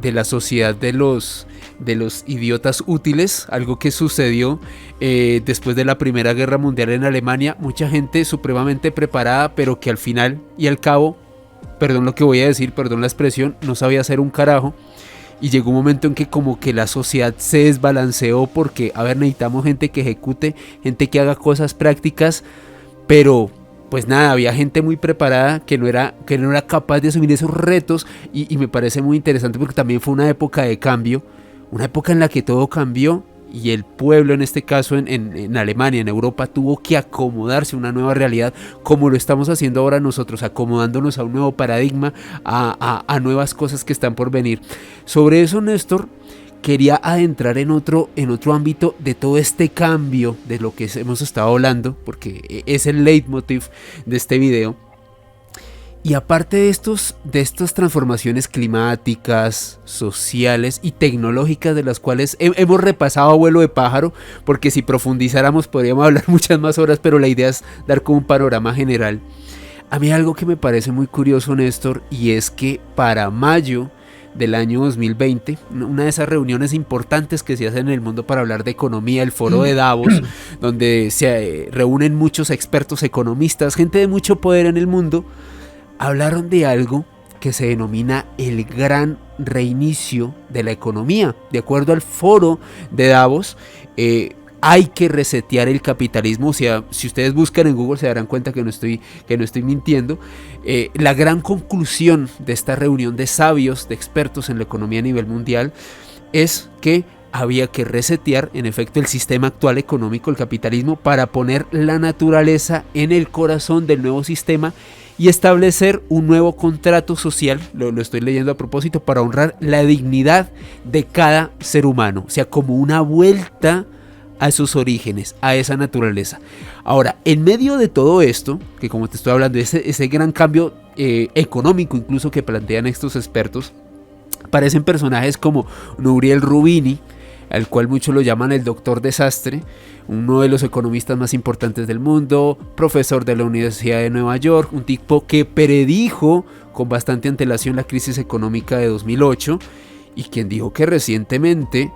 la sociedad de los idiotas útiles, algo que sucedió después de la Primera Guerra Mundial en Alemania. Mucha gente supremamente preparada, pero que al final y al cabo, perdón lo que voy a decir, perdón la expresión, no sabía hacer un carajo. Y llegó un momento en que como que la sociedad se desbalanceó porque, a ver, necesitamos gente que ejecute, gente que haga cosas prácticas, pero pues nada, había gente muy preparada que no era capaz de asumir esos retos y me parece muy interesante porque también fue una época de cambio, una época en la que todo cambió y el pueblo, en este caso en Alemania, en Europa, tuvo que acomodarse a una nueva realidad como lo estamos haciendo ahora nosotros, acomodándonos a un nuevo paradigma, a nuevas cosas que están por venir. Sobre eso, Néstor, quería adentrar en otro ámbito de todo este cambio de lo que hemos estado hablando, porque es el leitmotiv de este video. Y aparte de estas transformaciones climáticas, sociales y tecnológicas de las cuales hemos repasado a vuelo de pájaro, porque si profundizáramos podríamos hablar muchas más horas, pero la idea es dar como un panorama general. A mí algo que me parece muy curioso, Néstor, y es que para mayo del año 2020, una de esas reuniones importantes que se hacen en el mundo para hablar de economía, el foro de Davos, donde se reúnen muchos expertos economistas, gente de mucho poder en el mundo, hablaron de algo que se denomina el gran reinicio de la economía. De acuerdo al foro de Davos, hay que resetear el capitalismo. O sea, si ustedes buscan en Google se darán cuenta que no estoy mintiendo. La gran conclusión de esta reunión de sabios, de expertos en la economía a nivel mundial, es que había que resetear, en efecto, el sistema actual económico, el capitalismo, para poner la naturaleza en el corazón del nuevo sistema y establecer un nuevo contrato social, lo estoy leyendo a propósito, para honrar la dignidad de cada ser humano, o sea, como una vuelta a sus orígenes, a esa naturaleza. Ahora, en medio de todo esto, que como te estoy hablando, ese gran cambio económico incluso que plantean estos expertos, aparecen personajes como Nouriel Roubini, al cual muchos lo llaman el Doctor Desastre, uno de los economistas más importantes del mundo, profesor de la Universidad de Nueva York, un tipo que predijo con bastante antelación la crisis económica de 2008 y quien dijo que recientemente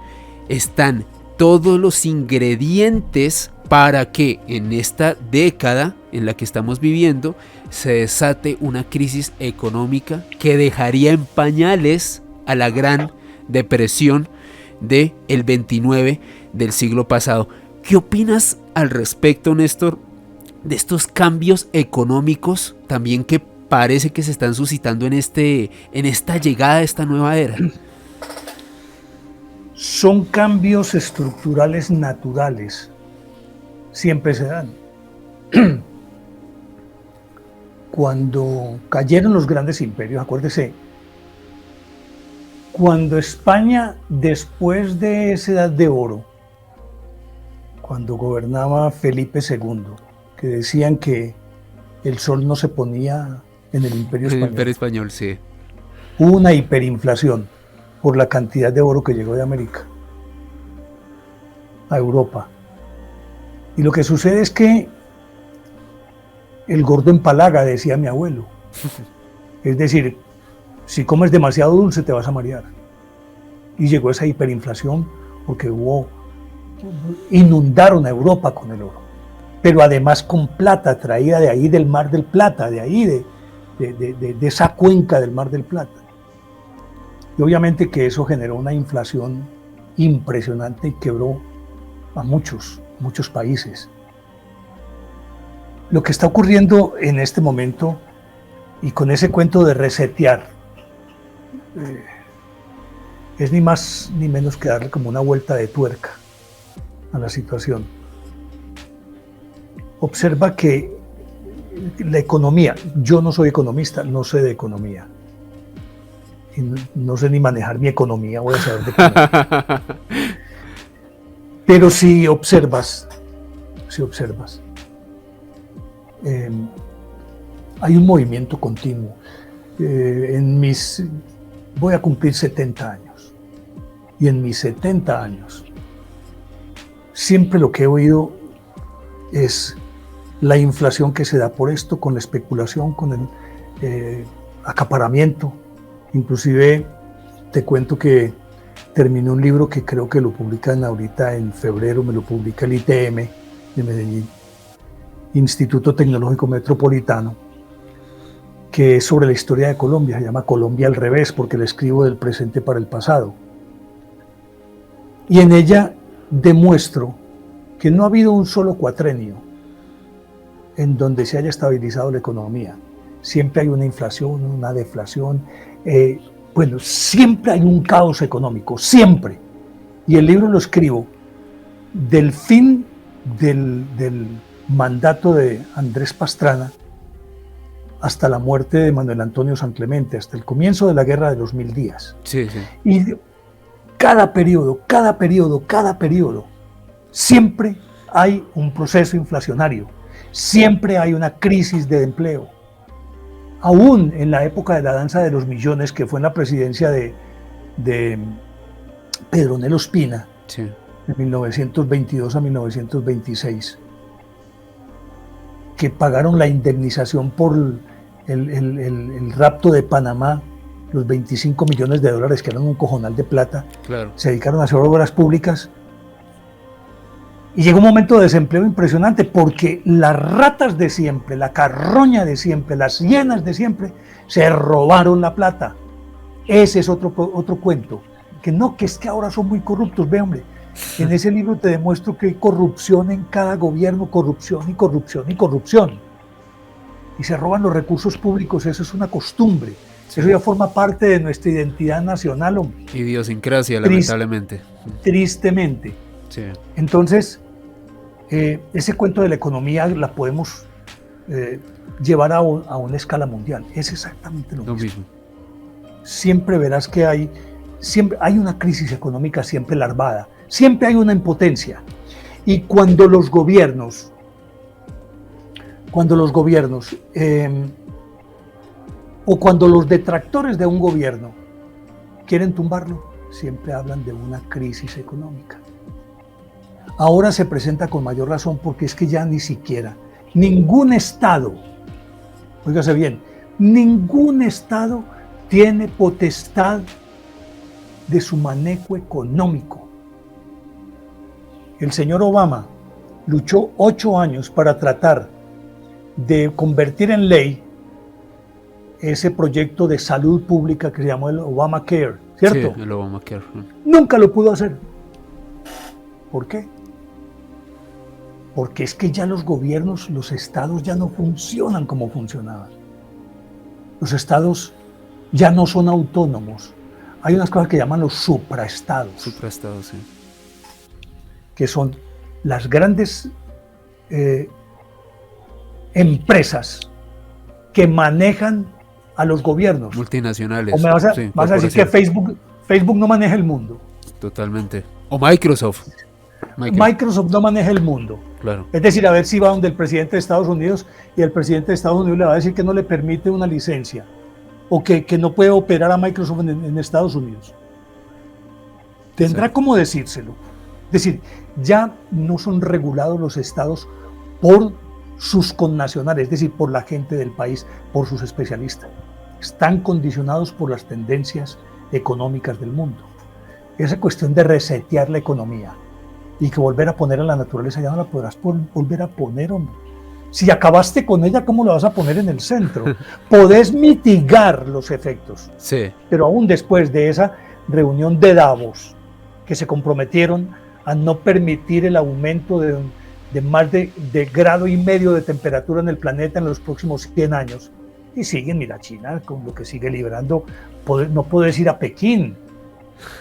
están todos los ingredientes para que en esta década en la que estamos viviendo se desate una crisis económica que dejaría en pañales a la Gran Depresión del 29 del siglo pasado. ¿Qué opinas al respecto, Néstor, de estos cambios económicos también que parece que se están suscitando en esta llegada de esta nueva era? Son cambios estructurales naturales, siempre se dan. Cuando cayeron los grandes imperios, acuérdese, cuando España, después de esa edad de oro, cuando gobernaba Felipe II, que decían que el sol no se ponía en el Imperio Español. El Imperio Español, sí. Hubo una hiperinflación por la cantidad de oro que llegó de América a Europa. Y lo que sucede es que el gordo empalaga, decía mi abuelo. Es decir, si comes demasiado dulce te vas a marear. Y llegó esa hiperinflación porque inundaron a Europa con el oro. Pero además con plata traída de ahí del Mar del Plata, de ahí de esa cuenca del Mar del Plata. Y obviamente que eso generó una inflación impresionante y quebró a muchos países. Lo que está ocurriendo en este momento, y con ese cuento de resetear, es ni más ni menos que darle como una vuelta de tuerca a la situación. Observa que la economía, yo no soy economista, no sé de economía. Y no sé ni manejar mi economía, voy a saber de economía. Pero si observas, hay un movimiento continuo. Voy a cumplir 70 años. Y en mis 70 años, siempre lo que he oído es la inflación que se da por esto, con la especulación, con el acaparamiento. Inclusive te cuento que terminé un libro que creo que lo publican ahorita en febrero, me lo publica el ITM de Medellín, Instituto Tecnológico Metropolitano, que es sobre la historia de Colombia. Se llama Colombia al revés, porque le escribo del presente para el pasado. Y en ella demuestro que no ha habido un solo cuatrenio en donde se haya estabilizado la economía. Siempre hay una inflación, una deflación, siempre hay un caos económico, siempre. Y el libro lo escribo del fin del mandato de Andrés Pastrana hasta la muerte de Manuel Antonio San Clemente, hasta el comienzo de la Guerra de los 1000 días. Sí, sí. Y cada periodo, siempre hay un proceso inflacionario, siempre hay una crisis de empleo. Aún en la época de la danza de los millones, que fue en la presidencia de Pedro Ospina, Sí. de 1922 a 1926, que pagaron la indemnización por el rapto de Panamá, los 25 millones de dólares, que eran un cojonal de plata. Claro. Se dedicaron a hacer obras públicas. Y llegó un momento de desempleo impresionante, porque las ratas de siempre, la carroña de siempre, las hienas de siempre, se robaron la plata. Ese es otro cuento. Que es que ahora son muy corruptos. Ve, hombre, en ese libro te demuestro que hay corrupción en cada gobierno, corrupción y corrupción y corrupción. Y se roban los recursos públicos, eso es una costumbre. Sí. Eso ya forma parte de nuestra identidad nacional, hombre. Idiosincrasia, lamentablemente. Tristemente. Sí. Entonces, ese cuento de la economía la podemos llevar a una escala mundial. Es exactamente lo mismo. Siempre verás que siempre hay una crisis económica siempre larvada, siempre hay una impotencia. Y cuando los gobiernos o cuando los detractores de un gobierno quieren tumbarlo, siempre hablan de una crisis económica. Ahora se presenta con mayor razón, porque es que ya ni siquiera ningún Estado, óigase bien, ningún Estado tiene potestad de su manejo económico. El señor Obama luchó 8 años para tratar de convertir en ley ese proyecto de salud pública que se llamó el Obamacare, ¿cierto? Sí, el Obamacare. Nunca lo pudo hacer. ¿Por qué? Porque es que ya los gobiernos, los estados ya no funcionan como funcionaban. Los estados ya no son autónomos. Hay unas cosas que llaman los supraestados. Supraestados, sí. Que son las grandes empresas que manejan a los gobiernos. Multinacionales. O me vas a decir que Facebook no maneja el mundo. Totalmente. O Microsoft. Microsoft no maneja el mundo. Claro. Es decir, a ver si va donde el presidente de Estados Unidos y el presidente de Estados Unidos le va a decir que no le permite una licencia o que no puede operar a Microsoft en Estados Unidos. Tendrá sí. Cómo decírselo. Es decir, ya no son regulados los estados por sus connacionales, es decir, por la gente del país, por sus especialistas. Están condicionados por las tendencias económicas del mundo. Esa cuestión de resetear la economía y que volver a poner a la naturaleza, ya no la podrás volver a poner, hombre. Si acabaste con ella, ¿cómo la vas a poner en el centro? Podés mitigar los efectos. Sí. Pero aún después de esa reunión de Davos, que se comprometieron a no permitir el aumento de más de 1,5 grados de temperatura en el planeta en los próximos 100 años. Y siguen, mira, China, con lo que sigue liberando, no podés ir a Pekín.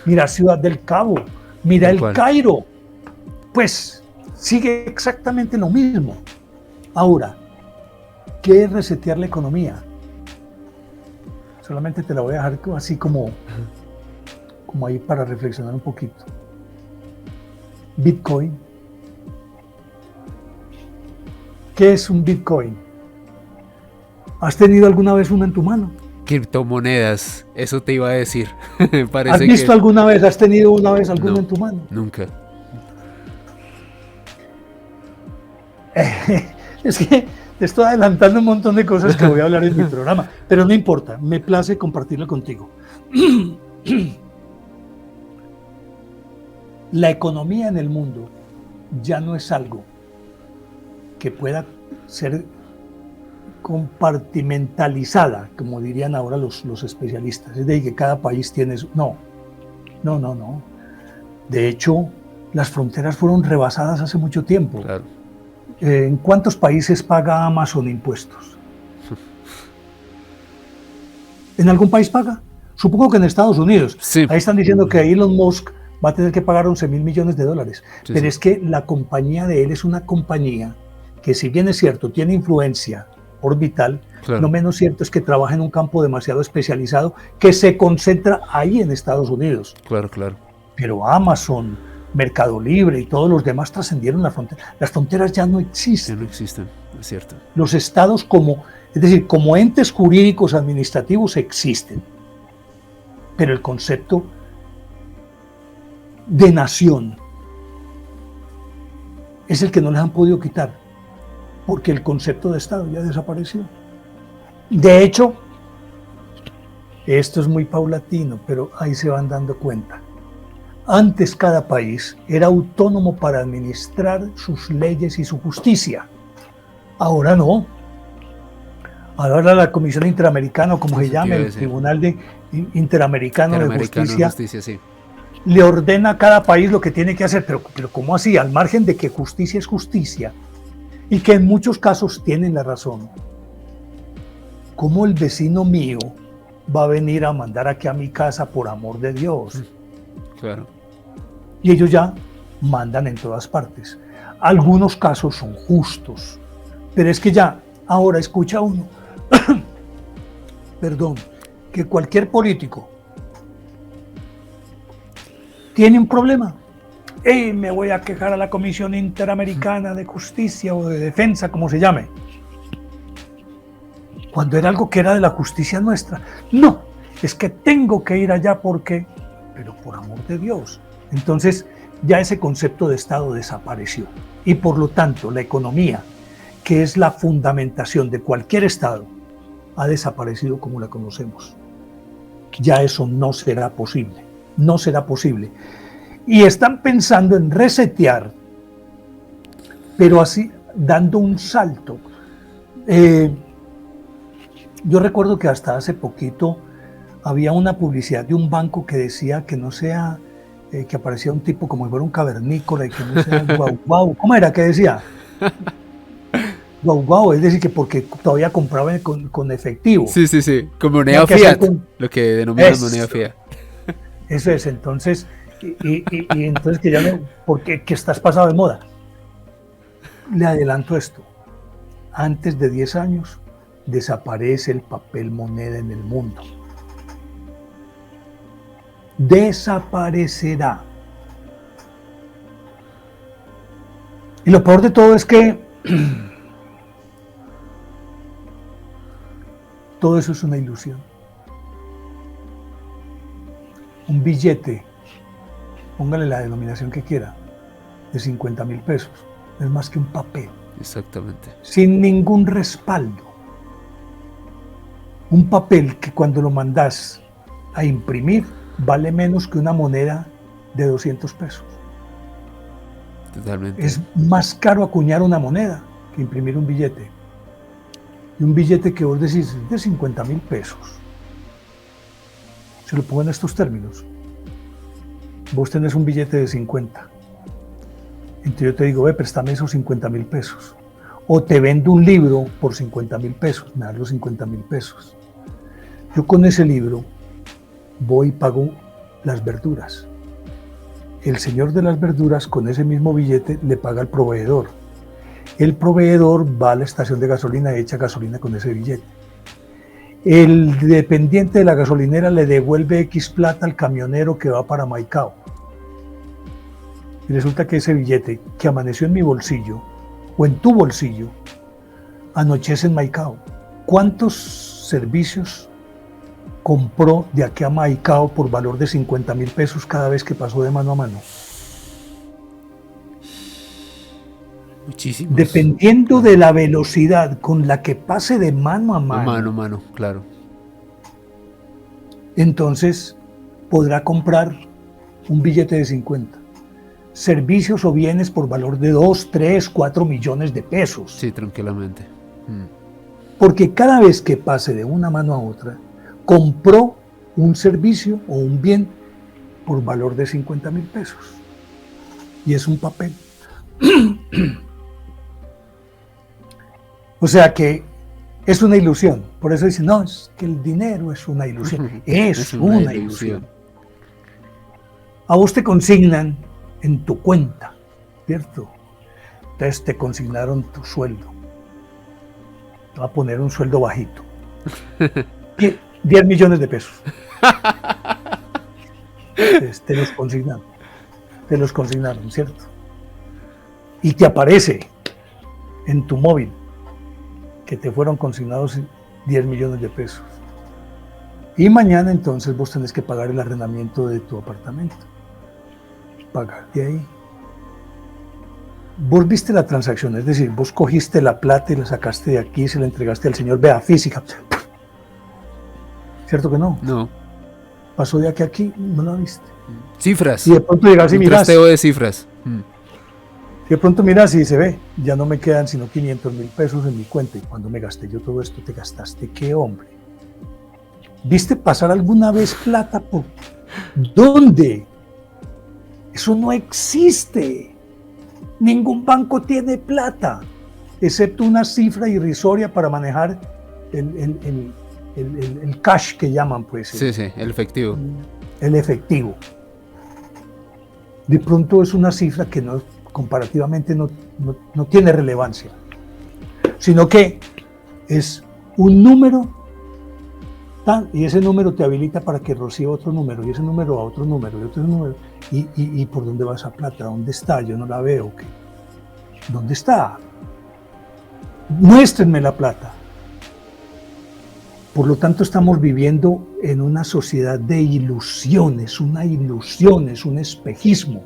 Mira Ciudad del Cabo, mira el Cairo. Pues sigue exactamente lo mismo. Ahora, ¿qué es resetear la economía? Solamente te la voy a dejar así como ahí para reflexionar un poquito. Bitcoin. ¿Qué es un Bitcoin? ¿Has tenido alguna vez una en tu mano? Criptomonedas, eso te iba a decir. ¿Has visto alguna vez, has tenido una vez alguna en tu mano? Nunca. Es que te estoy adelantando un montón de cosas que voy a hablar en mi programa, pero no importa, me place compartirlo contigo. La economía en el mundo ya no es algo que pueda ser compartimentalizada, como dirían ahora los especialistas, es decir, que cada país tiene su... No. De hecho, las fronteras fueron rebasadas hace mucho tiempo. Claro. ¿En cuántos países paga Amazon impuestos? ¿En algún país paga? Supongo que en Estados Unidos. Sí. Ahí están diciendo que Elon Musk va a tener que pagar 11.000 millones de dólares. Sí, pero sí. es que la compañía de él es una compañía que, si bien es cierto, tiene influencia orbital, Claro. no menos cierto es que trabaja en un campo demasiado especializado que se concentra ahí en Estados Unidos. Claro, claro. Pero Amazon, Mercado Libre y todos los demás trascendieron la frontera. Las fronteras ya no Ya existen. no existen, es cierto. Los estados es decir, como entes jurídicos administrativos existen. Pero el concepto de nación es el que no les han podido quitar, porque el concepto de estado ya desapareció. De hecho, esto es muy paulatino, pero ahí se van dando cuenta. Antes cada país era autónomo para administrar sus leyes y su justicia. Ahora no. Ahora la Comisión Interamericana, o como se llama, el Tribunal Interamericano de Justicia, sí. le ordena a cada país lo que tiene que hacer. Pero ¿cómo así? Al margen de que justicia es justicia y que en muchos casos tienen la razón. ¿Cómo el vecino mío va a venir a mandar aquí a mi casa, por amor de Dios? Claro. Y ellos ya mandan en todas partes. Algunos casos son justos, pero es que ya ahora escucha uno, perdón, que cualquier político tiene un problema. Me voy a quejar a la Comisión Interamericana de Justicia o de Defensa, como se llame. Cuando era algo que era de la justicia nuestra. No, es que tengo que ir allá porque... Pero por amor de Dios. Entonces ya ese concepto de Estado desapareció. Y por lo tanto la economía, que es la fundamentación de cualquier Estado, ha desaparecido como la conocemos. Ya eso no será posible. No será posible. Y están pensando en resetear, pero así dando un salto. Yo recuerdo que hasta hace poquito había una publicidad de un banco que decía que no sea, que aparecía un tipo como si fuera un cavernícola y que no sea guau. ¿Cómo era que decía? Guau, es decir, que porque todavía compraban con efectivo. Sí, con moneda fiat, lo que denominan moneda fiat. Eso es, entonces, y entonces que ya no, porque que estás pasado de moda. Le adelanto esto, antes de 10 años desaparece el papel moneda en el mundo. Desaparecerá. Y lo peor de todo es que todo eso es una ilusión. Un billete, póngale la denominación que quiera, de 50.000 pesos, no es más que un papel. Exactamente. Sin ningún respaldo. Un papel que cuando lo mandas a imprimir vale menos que una moneda de 200 pesos. Totalmente. Es más caro acuñar una moneda que imprimir un billete. Y un billete que vos decís de 50.000 pesos. Se lo pongo en estos términos. Vos tenés un billete de 50. Entonces yo te digo, préstame esos 50.000 pesos. O te vendo un libro por 50.000 pesos. Me das los 50.000 pesos. Yo con ese libro voy y pago las verduras. El señor de las verduras con ese mismo billete le paga al proveedor. El proveedor va a la estación de gasolina y echa gasolina con ese billete. El dependiente de la gasolinera le devuelve X plata al camionero que va para Maicao. Y resulta que ese billete que amaneció en mi bolsillo o en tu bolsillo anochece en Maicao. ¿cuántos servicios compró de aquí a Maicao por valor de 50.000 pesos cada vez que pasó de mano a mano? Muchísimos. Dependiendo de la velocidad con la que pase de mano a Mano, claro. Entonces podrá comprar un billete de 50. Servicios o bienes por valor de 2, 3, 4 millones de pesos. Sí, tranquilamente. Porque cada vez que pase de una mano a otra, compró un servicio o un bien por valor de 50.000 pesos. Y es un papel. O sea que es una ilusión. Por eso dicen, no, es que el dinero es una ilusión. Es una ilusión. A vos te consignan en tu cuenta, ¿cierto? Entonces te consignaron tu sueldo. Te va a poner un sueldo bajito. 10 millones de pesos. Entonces, te los consignaron, ¿cierto? Y te aparece en tu móvil que te fueron consignados 10 millones de pesos. Y mañana entonces vos tenés que pagar el arrendamiento de tu apartamento. Pagar de ahí. Vos viste la transacción, es decir, vos cogiste la plata y la sacaste de aquí y se la entregaste al señor, vea, física. ¿Cierto que no? No. Pasó de aquí a aquí, no la viste. Cifras. Y de pronto llegas y miras. Un trasteo de cifras. Y de pronto miras y se ve, ya no me quedan sino 500.000 pesos en mi cuenta. Y cuando me gasté yo todo esto, te gastaste, ¿qué, hombre? ¿Viste pasar alguna vez plata por dónde? Eso no existe. Ningún banco tiene plata, excepto una cifra irrisoria para manejar el cash que llaman, pues. Sí, el efectivo. El efectivo. De pronto es una cifra que no, comparativamente no tiene relevancia, sino que es un número y ese número te habilita para que reciba otro número, y ese número a otro número, y otro número, y ¿por dónde va esa plata? ¿Dónde está? Yo no la veo. ¿Qué? ¿Dónde está? Muéstrenme la plata. Por lo tanto, estamos viviendo en una sociedad de ilusiones, una ilusión, es un espejismo.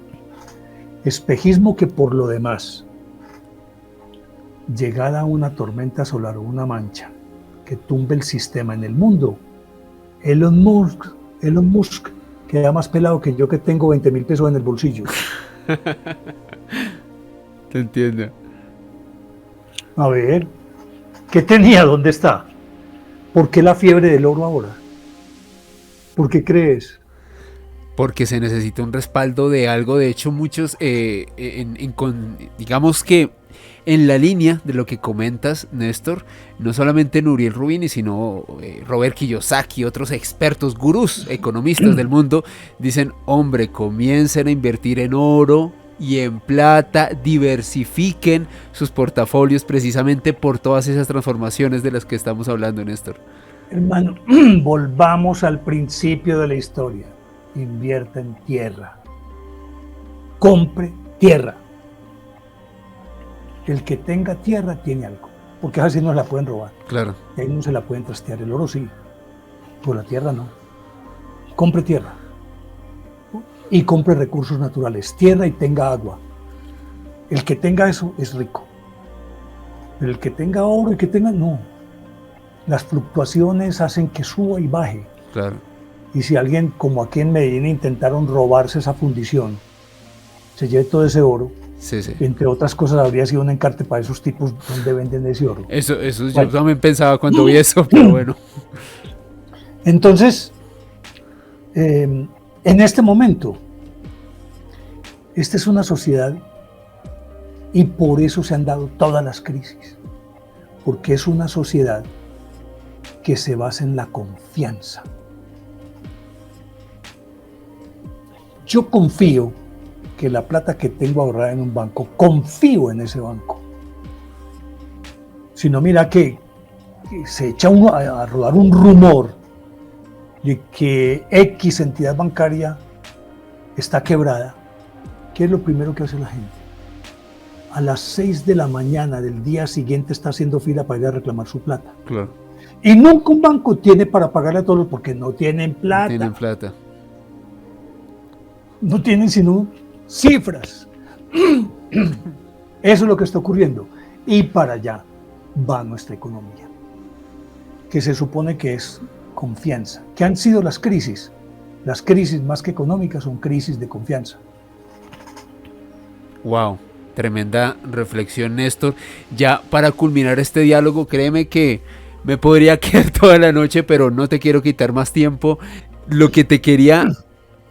Espejismo que por lo demás, llegada una tormenta solar o una mancha que tumbe el sistema en el mundo, Elon Musk queda más pelado que yo, que tengo 20.000 pesos en el bolsillo. Te entiendo. A ver, ¿qué tenía? ¿Dónde está? ¿Por qué la fiebre del oro ahora? ¿Por qué crees? Porque se necesita un respaldo de algo. De hecho, muchos, digamos que en la línea de lo que comentas, Néstor, no solamente Nouriel Roubini, sino Robert Kiyosaki, otros expertos, gurús, economistas del mundo, dicen, hombre, comiencen a invertir en oro y en plata, diversifiquen sus portafolios precisamente por todas esas transformaciones de las que estamos hablando, Néstor. Hermano, volvamos al principio de la historia. Invierta en tierra. Compre tierra. El que tenga tierra tiene algo, porque así no se la pueden robar. Claro. Y ahí no se la pueden trastear. El oro sí, pero la tierra no. Compre tierra. Y compre recursos naturales, tierra y tenga agua. El que tenga eso es rico. Pero el que tenga oro y que tenga, no. Las fluctuaciones hacen que suba y baje. Claro. Y si alguien, como aquí en Medellín, intentaron robarse esa fundición, se lleve todo ese oro, sí. Entre otras cosas, habría sido un encarte para esos tipos donde venden ese oro. Eso bueno. Yo también pensaba cuando vi eso, pero bueno. Entonces, en este momento, esta es una sociedad, y por eso se han dado todas las crisis, porque es una sociedad que se basa en la confianza. Yo confío que la plata que tengo ahorrada en un banco, confío en ese banco. Si no, mira que se echa uno a rodar un rumor de que X entidad bancaria está quebrada. ¿Qué es lo primero que hace la gente? A las 6 de la mañana del día siguiente está haciendo fila para ir a reclamar su plata. Claro. Y nunca un banco tiene para pagarle a todos porque no tienen plata. No tienen plata. No tienen sino cifras. Eso es lo que está ocurriendo. Y para allá va nuestra economía, que se supone que es confianza. ¿Qué han sido las crisis? Las crisis más que económicas son crisis de confianza. Wow, tremenda reflexión, Néstor. Ya para culminar este diálogo, créeme que me podría quedar toda la noche, pero no te quiero quitar más tiempo. Lo que te quería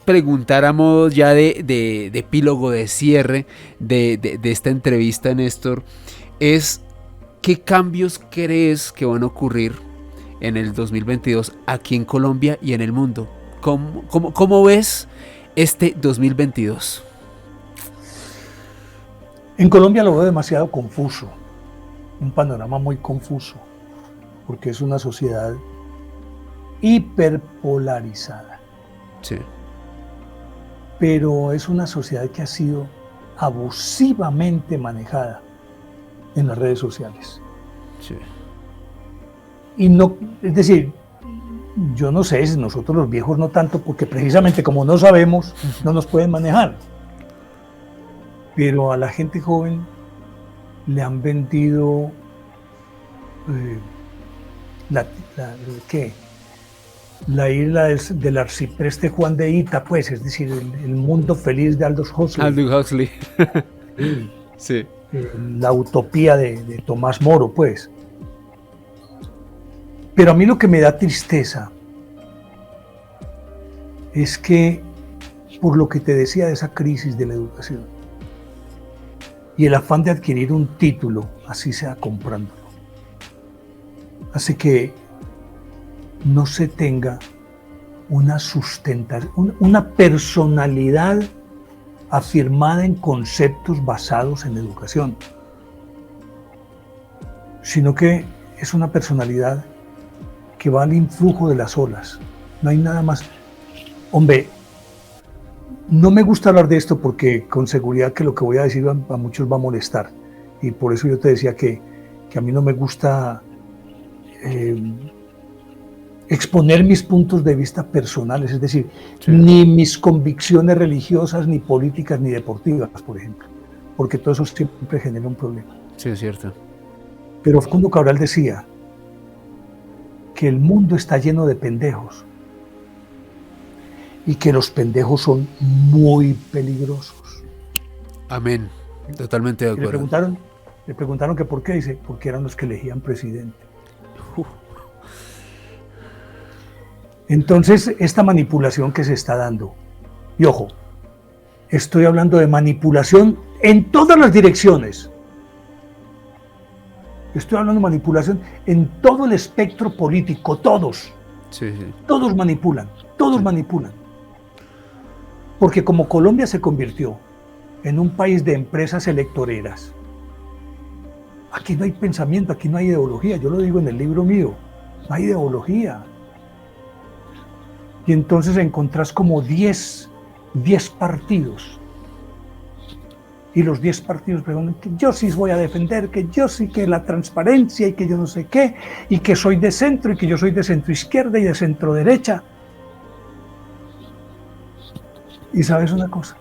preguntar a modo ya de epílogo, de cierre de esta entrevista, Néstor, es ¿qué cambios crees que van a ocurrir en el 2022 aquí en Colombia y en el mundo? ¿Cómo ves este 2022? En Colombia lo veo demasiado confuso, un panorama muy confuso, porque es una sociedad hiperpolarizada. Sí. Pero es una sociedad que ha sido abusivamente manejada en las redes sociales. Sí. Y no, es decir, yo no sé si nosotros los viejos no tanto, porque precisamente como no sabemos, no nos pueden manejar. Pero a la gente joven le han vendido la isla del arcipreste Juan de Ita, pues, es decir, el mundo feliz de Aldous Huxley. Aldous Huxley. Sí. La utopía de Tomás Moro, pues. Pero a mí lo que me da tristeza es que, por lo que te decía de esa crisis de la educación y el afán de adquirir un título, así sea comprándolo, hace que no se tenga una personalidad afirmada en conceptos basados en educación, sino que es una personalidad que va al influjo de las olas. No hay nada más. Hombre, no me gusta hablar de esto porque con seguridad que lo que voy a decir a muchos va a molestar. Y por eso yo te decía que a mí no me gusta exponer mis puntos de vista personales, es decir, sí, ni mis convicciones religiosas, ni políticas, ni deportivas, por ejemplo, porque todo eso siempre genera un problema. Sí, es cierto. Pero Facundo Cabral decía que el mundo está lleno de pendejos y que los pendejos son muy peligrosos. Amén, totalmente de acuerdo. Le preguntaron que por qué, dice, porque eran los que elegían presidente. Entonces, esta manipulación que se está dando, y ojo, estoy hablando de manipulación en todas las direcciones. Estoy hablando de manipulación en todo el espectro político, todos. Sí. Todos manipulan, todos manipulan. Porque como Colombia se convirtió en un país de empresas electoreras, aquí no hay pensamiento, aquí no hay ideología. Yo lo digo en el libro mío, no hay ideología. Y entonces encontrás como 10 partidos. Y los 10 partidos preguntan que yo sí voy a defender, que yo sí que la transparencia y que yo no sé qué, y que soy de centro y que yo soy de centro izquierda y de centro derecha. Y sabes una cosa,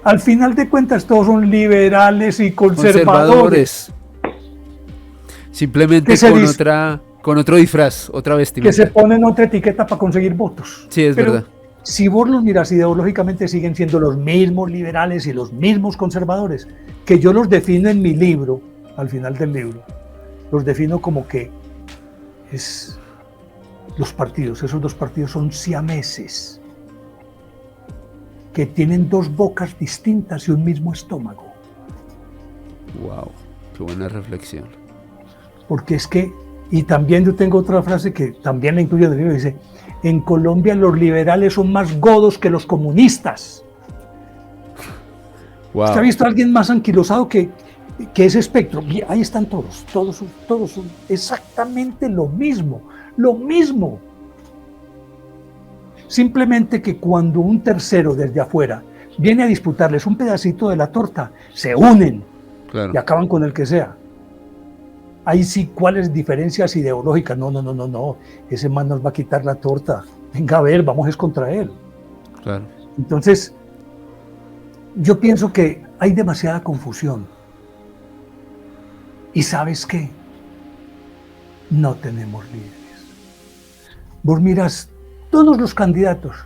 al final de cuentas todos son liberales y conservadores. Simplemente con otro disfraz, otra vestimenta. Que se ponen otra etiqueta para conseguir votos. Sí, es verdad. Si vos los miras ideológicamente siguen siendo los mismos liberales y los mismos conservadores, que yo los defino en mi libro, al final del libro, los defino como que es los partidos, esos dos partidos son siameses, que tienen dos bocas distintas y un mismo estómago. Wow, qué buena reflexión. Porque es que, y también yo tengo otra frase que también la incluyo en el libro, dice: en Colombia los liberales son más godos que los comunistas. Wow. ¿Usted ha visto a alguien más anquilosado que ese espectro? Y ahí están todos son exactamente lo mismo. Simplemente que cuando un tercero desde afuera viene a disputarles un pedacito de la torta, se unen, claro, y acaban con el que sea. ahí sí, ¿cuáles diferencias ideológicas? No, no, no, no, no, ese man nos va a quitar la torta. Venga a ver, vamos es contra él. Claro. Entonces, yo pienso que hay demasiada confusión. ¿Y sabes qué? No tenemos líderes. Vos miras todos los candidatos.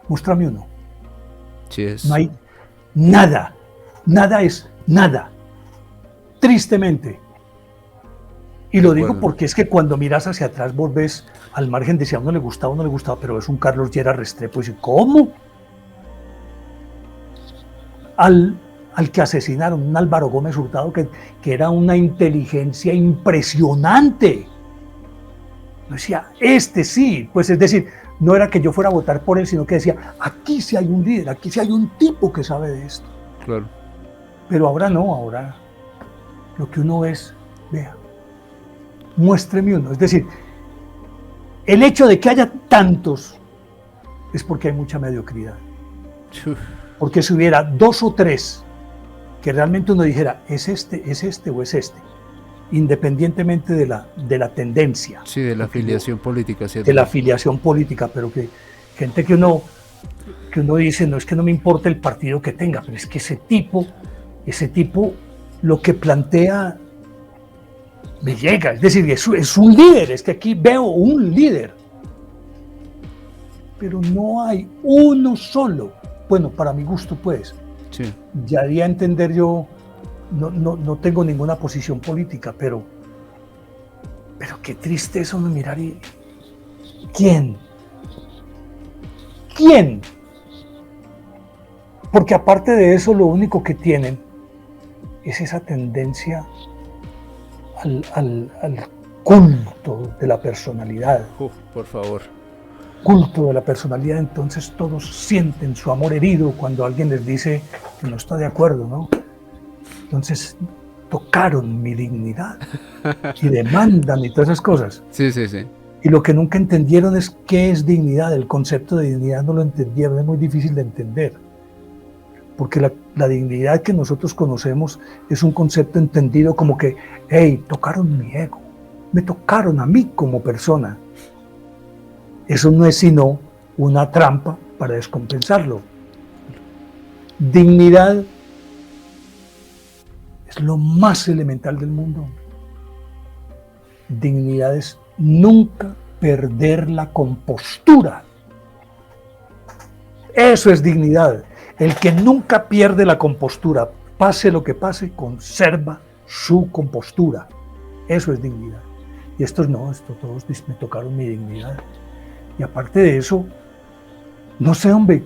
Muéstrame uno. Sí, es. No hay nada. Nada es nada. Tristemente. Y lo digo porque es que cuando miras hacia atrás vos ves al margen de si a uno le gustaba o no le gustaba, pero es un Carlos Lleras Restrepo y dice, ¿cómo? Al que asesinaron, un Álvaro Gómez Hurtado que era una inteligencia impresionante. No decía, este sí, pues es decir, no era que yo fuera a votar por él, sino que decía, aquí sí hay un líder, aquí sí hay un tipo que sabe de esto. Claro. Pero ahora no, ahora lo que uno es, vea, muéstreme uno. Es decir, el hecho de que haya tantos es porque hay mucha mediocridad. Porque si hubiera 2 o 3 que realmente uno dijera, es este o es este, independientemente de la tendencia. Sí, de la afiliación política. ¿Cierto? De la afiliación política, pero que gente que uno dice, no es que no me importa el partido que tenga, pero es que ese tipo lo que plantea me llega, es decir, es un líder, es que aquí veo un líder, pero no hay uno solo. Bueno, para mi gusto, pues, sí. Ya di a entender yo, no tengo ninguna posición política, pero qué triste eso de mirar y... ¿Quién? Porque aparte de eso, lo único que tienen es esa tendencia al culto de la personalidad. Por favor. Culto de la personalidad, entonces todos sienten su amor herido cuando alguien les dice que no está de acuerdo, ¿no? Entonces tocaron mi dignidad y demandan y todas esas cosas. Sí, sí, sí. Y lo que nunca entendieron es qué es dignidad. El concepto de dignidad no lo entendieron, es muy difícil de entender. Porque la dignidad que nosotros conocemos es un concepto entendido como que, hey, tocaron mi ego, me tocaron a mí como persona. Eso no es sino una trampa para descompensarlo. Dignidad es lo más elemental del mundo. Dignidad es nunca perder la compostura. Eso es dignidad. El que nunca pierde la compostura, pase lo que pase, conserva su compostura. Eso es dignidad. Y estos no, todos me tocaron mi dignidad. Y aparte de eso, no sé, hombre,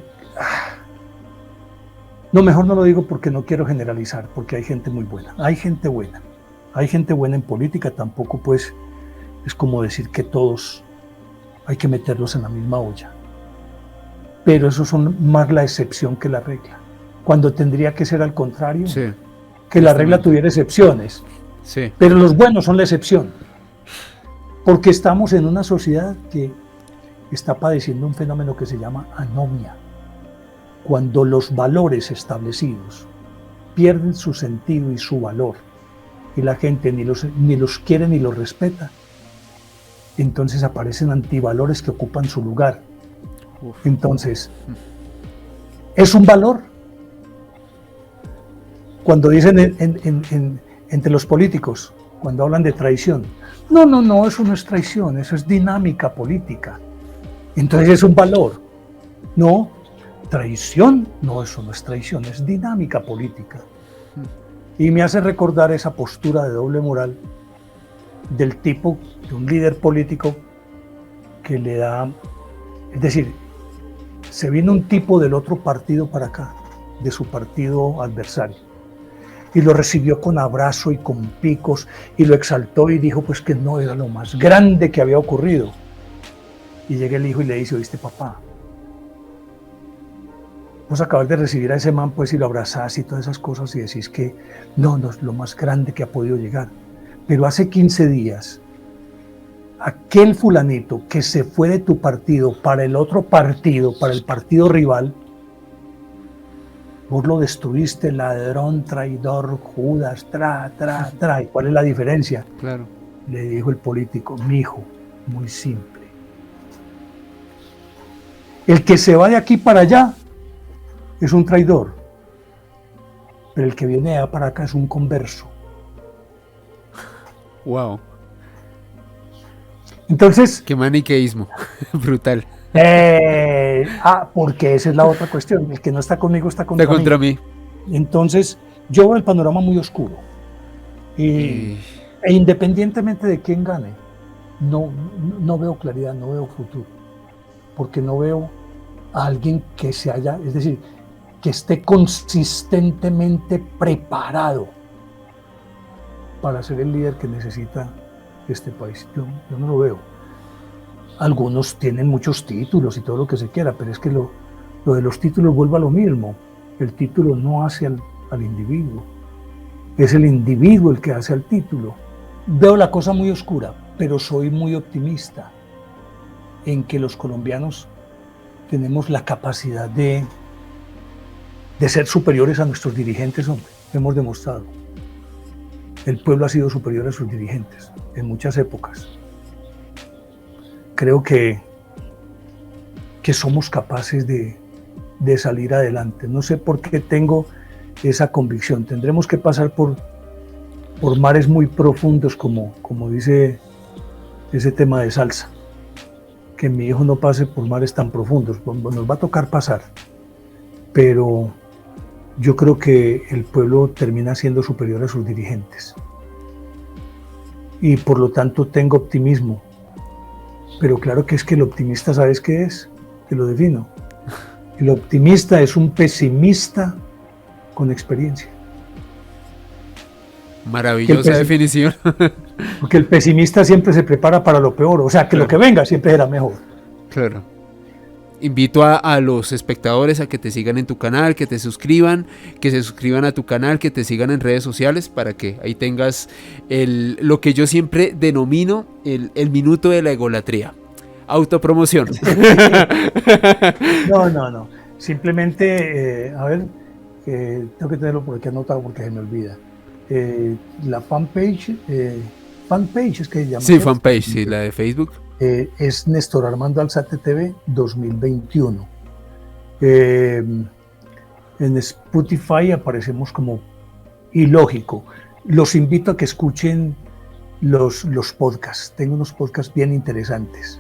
no, mejor no lo digo porque no quiero generalizar, porque hay gente muy buena, hay gente buena en política, tampoco pues es como decir que todos hay que meterlos en la misma olla, pero esos son más la excepción que la regla, cuando tendría que ser al contrario, sí, que la regla tuviera excepciones, sí. Pero los buenos son la excepción, porque estamos en una sociedad que está padeciendo un fenómeno que se llama anomia, cuando los valores establecidos pierden su sentido y su valor y la gente ni los quiere ni los respeta, entonces aparecen antivalores que ocupan su lugar. Entonces, ¿es un valor? Cuando dicen entre los políticos, cuando hablan de traición, no, eso no es traición, eso es dinámica política. Entonces es un valor. No, traición, no, eso no es traición, es dinámica política. Y me hace recordar esa postura de doble moral del tipo de un líder político que le da, es decir, se vino un tipo del otro partido para acá, de su partido adversario, y lo recibió con abrazo y con picos, y lo exaltó y dijo pues que no era lo más grande que había ocurrido. Y llega el hijo y le dice, oíste papá, vos acabas de recibir a ese man pues y lo abrazás y todas esas cosas y decís que no es lo más grande que ha podido llegar. Pero hace 15 días, aquel fulanito que se fue de tu partido para el otro partido, para el partido rival, vos lo destruiste, ladrón, traidor, Judas, ¿Y cuál es la diferencia? Claro. Le dijo el político, mijo, muy simple. El que se va de aquí para allá es un traidor, pero el que viene de allá para acá es un converso. Wow. Entonces... Qué maniqueísmo. Brutal. Porque esa es la otra cuestión. El que no está conmigo está contra mí. Entonces, yo veo el panorama muy oscuro. E independientemente de quién gane, no veo claridad, no veo futuro. Porque no veo a alguien que es decir, que esté consistentemente preparado para ser el líder que necesita este país. Yo no lo veo. Algunos tienen muchos títulos y todo lo que se quiera, pero es que lo de los títulos vuelve a lo mismo. El título no hace al individuo. Es el individuo el que hace al título. Veo la cosa muy oscura, pero soy muy optimista en que los colombianos tenemos la capacidad de ser superiores a nuestros dirigentes, hombre. Hemos demostrado. El pueblo ha sido superior a sus dirigentes en muchas épocas. Creo que somos capaces de salir adelante. No sé por qué tengo esa convicción. Tendremos que pasar por mares muy profundos, como dice ese tema de salsa. Que mi hijo no pase por mares tan profundos. Nos va a tocar pasar. Pero yo creo que el pueblo termina siendo superior a sus dirigentes. Y por lo tanto tengo optimismo. Pero claro que es que el optimista, ¿sabes qué es? Te lo defino. El optimista es un pesimista con experiencia. Maravillosa definición. Porque el pesimista siempre se prepara para lo peor, o sea, que claro, lo que venga siempre será mejor. Claro. Invito a los espectadores a que te sigan en tu canal, que te suscriban, que se suscriban a tu canal, que te sigan en redes sociales para que ahí tengas lo que yo siempre denomino el minuto de la egolatría. Autopromoción. No. Simplemente, tengo que tenerlo por aquí anotado porque se me olvida. La fanpage es que se llama. Sí, fanpage, sí, la de Facebook. Es Néstor Armando Alzate TV 2021. En Spotify aparecemos como Ilógico. Los invito a que escuchen los podcasts. Tengo unos podcasts bien interesantes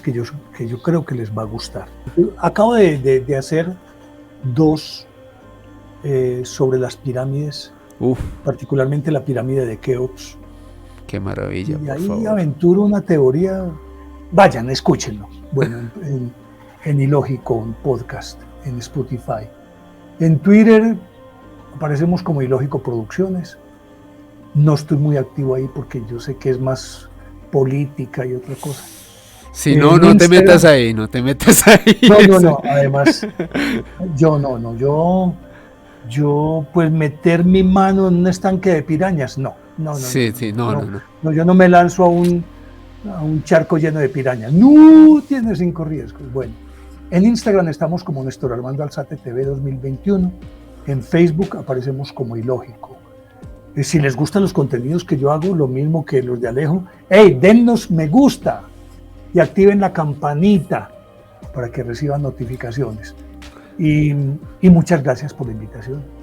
que yo creo que les va a gustar. Acabo de hacer 2 sobre las pirámides, particularmente la pirámide de Keops. Qué maravilla. Y ahí aventuro una teoría. Vayan, escúchenlo. Bueno, en Ilógico, un podcast, en Spotify. En Twitter aparecemos como Ilógico Producciones. No estoy muy activo ahí porque yo sé que es más política y otra cosa. Si no te metas ahí, no te metas ahí. No, además, yo pues meter mi mano en un estanque de pirañas, no. No. Yo no me lanzo a un charco lleno de pirañas. No tiene 5 riesgos. Bueno, en Instagram estamos como Néstor Armando Alzate TV 2021. En Facebook aparecemos como Ilógico. Si les gustan los contenidos que yo hago, lo mismo que los de Alejo, dennos me gusta y activen la campanita para que reciban notificaciones. Y muchas gracias por la invitación.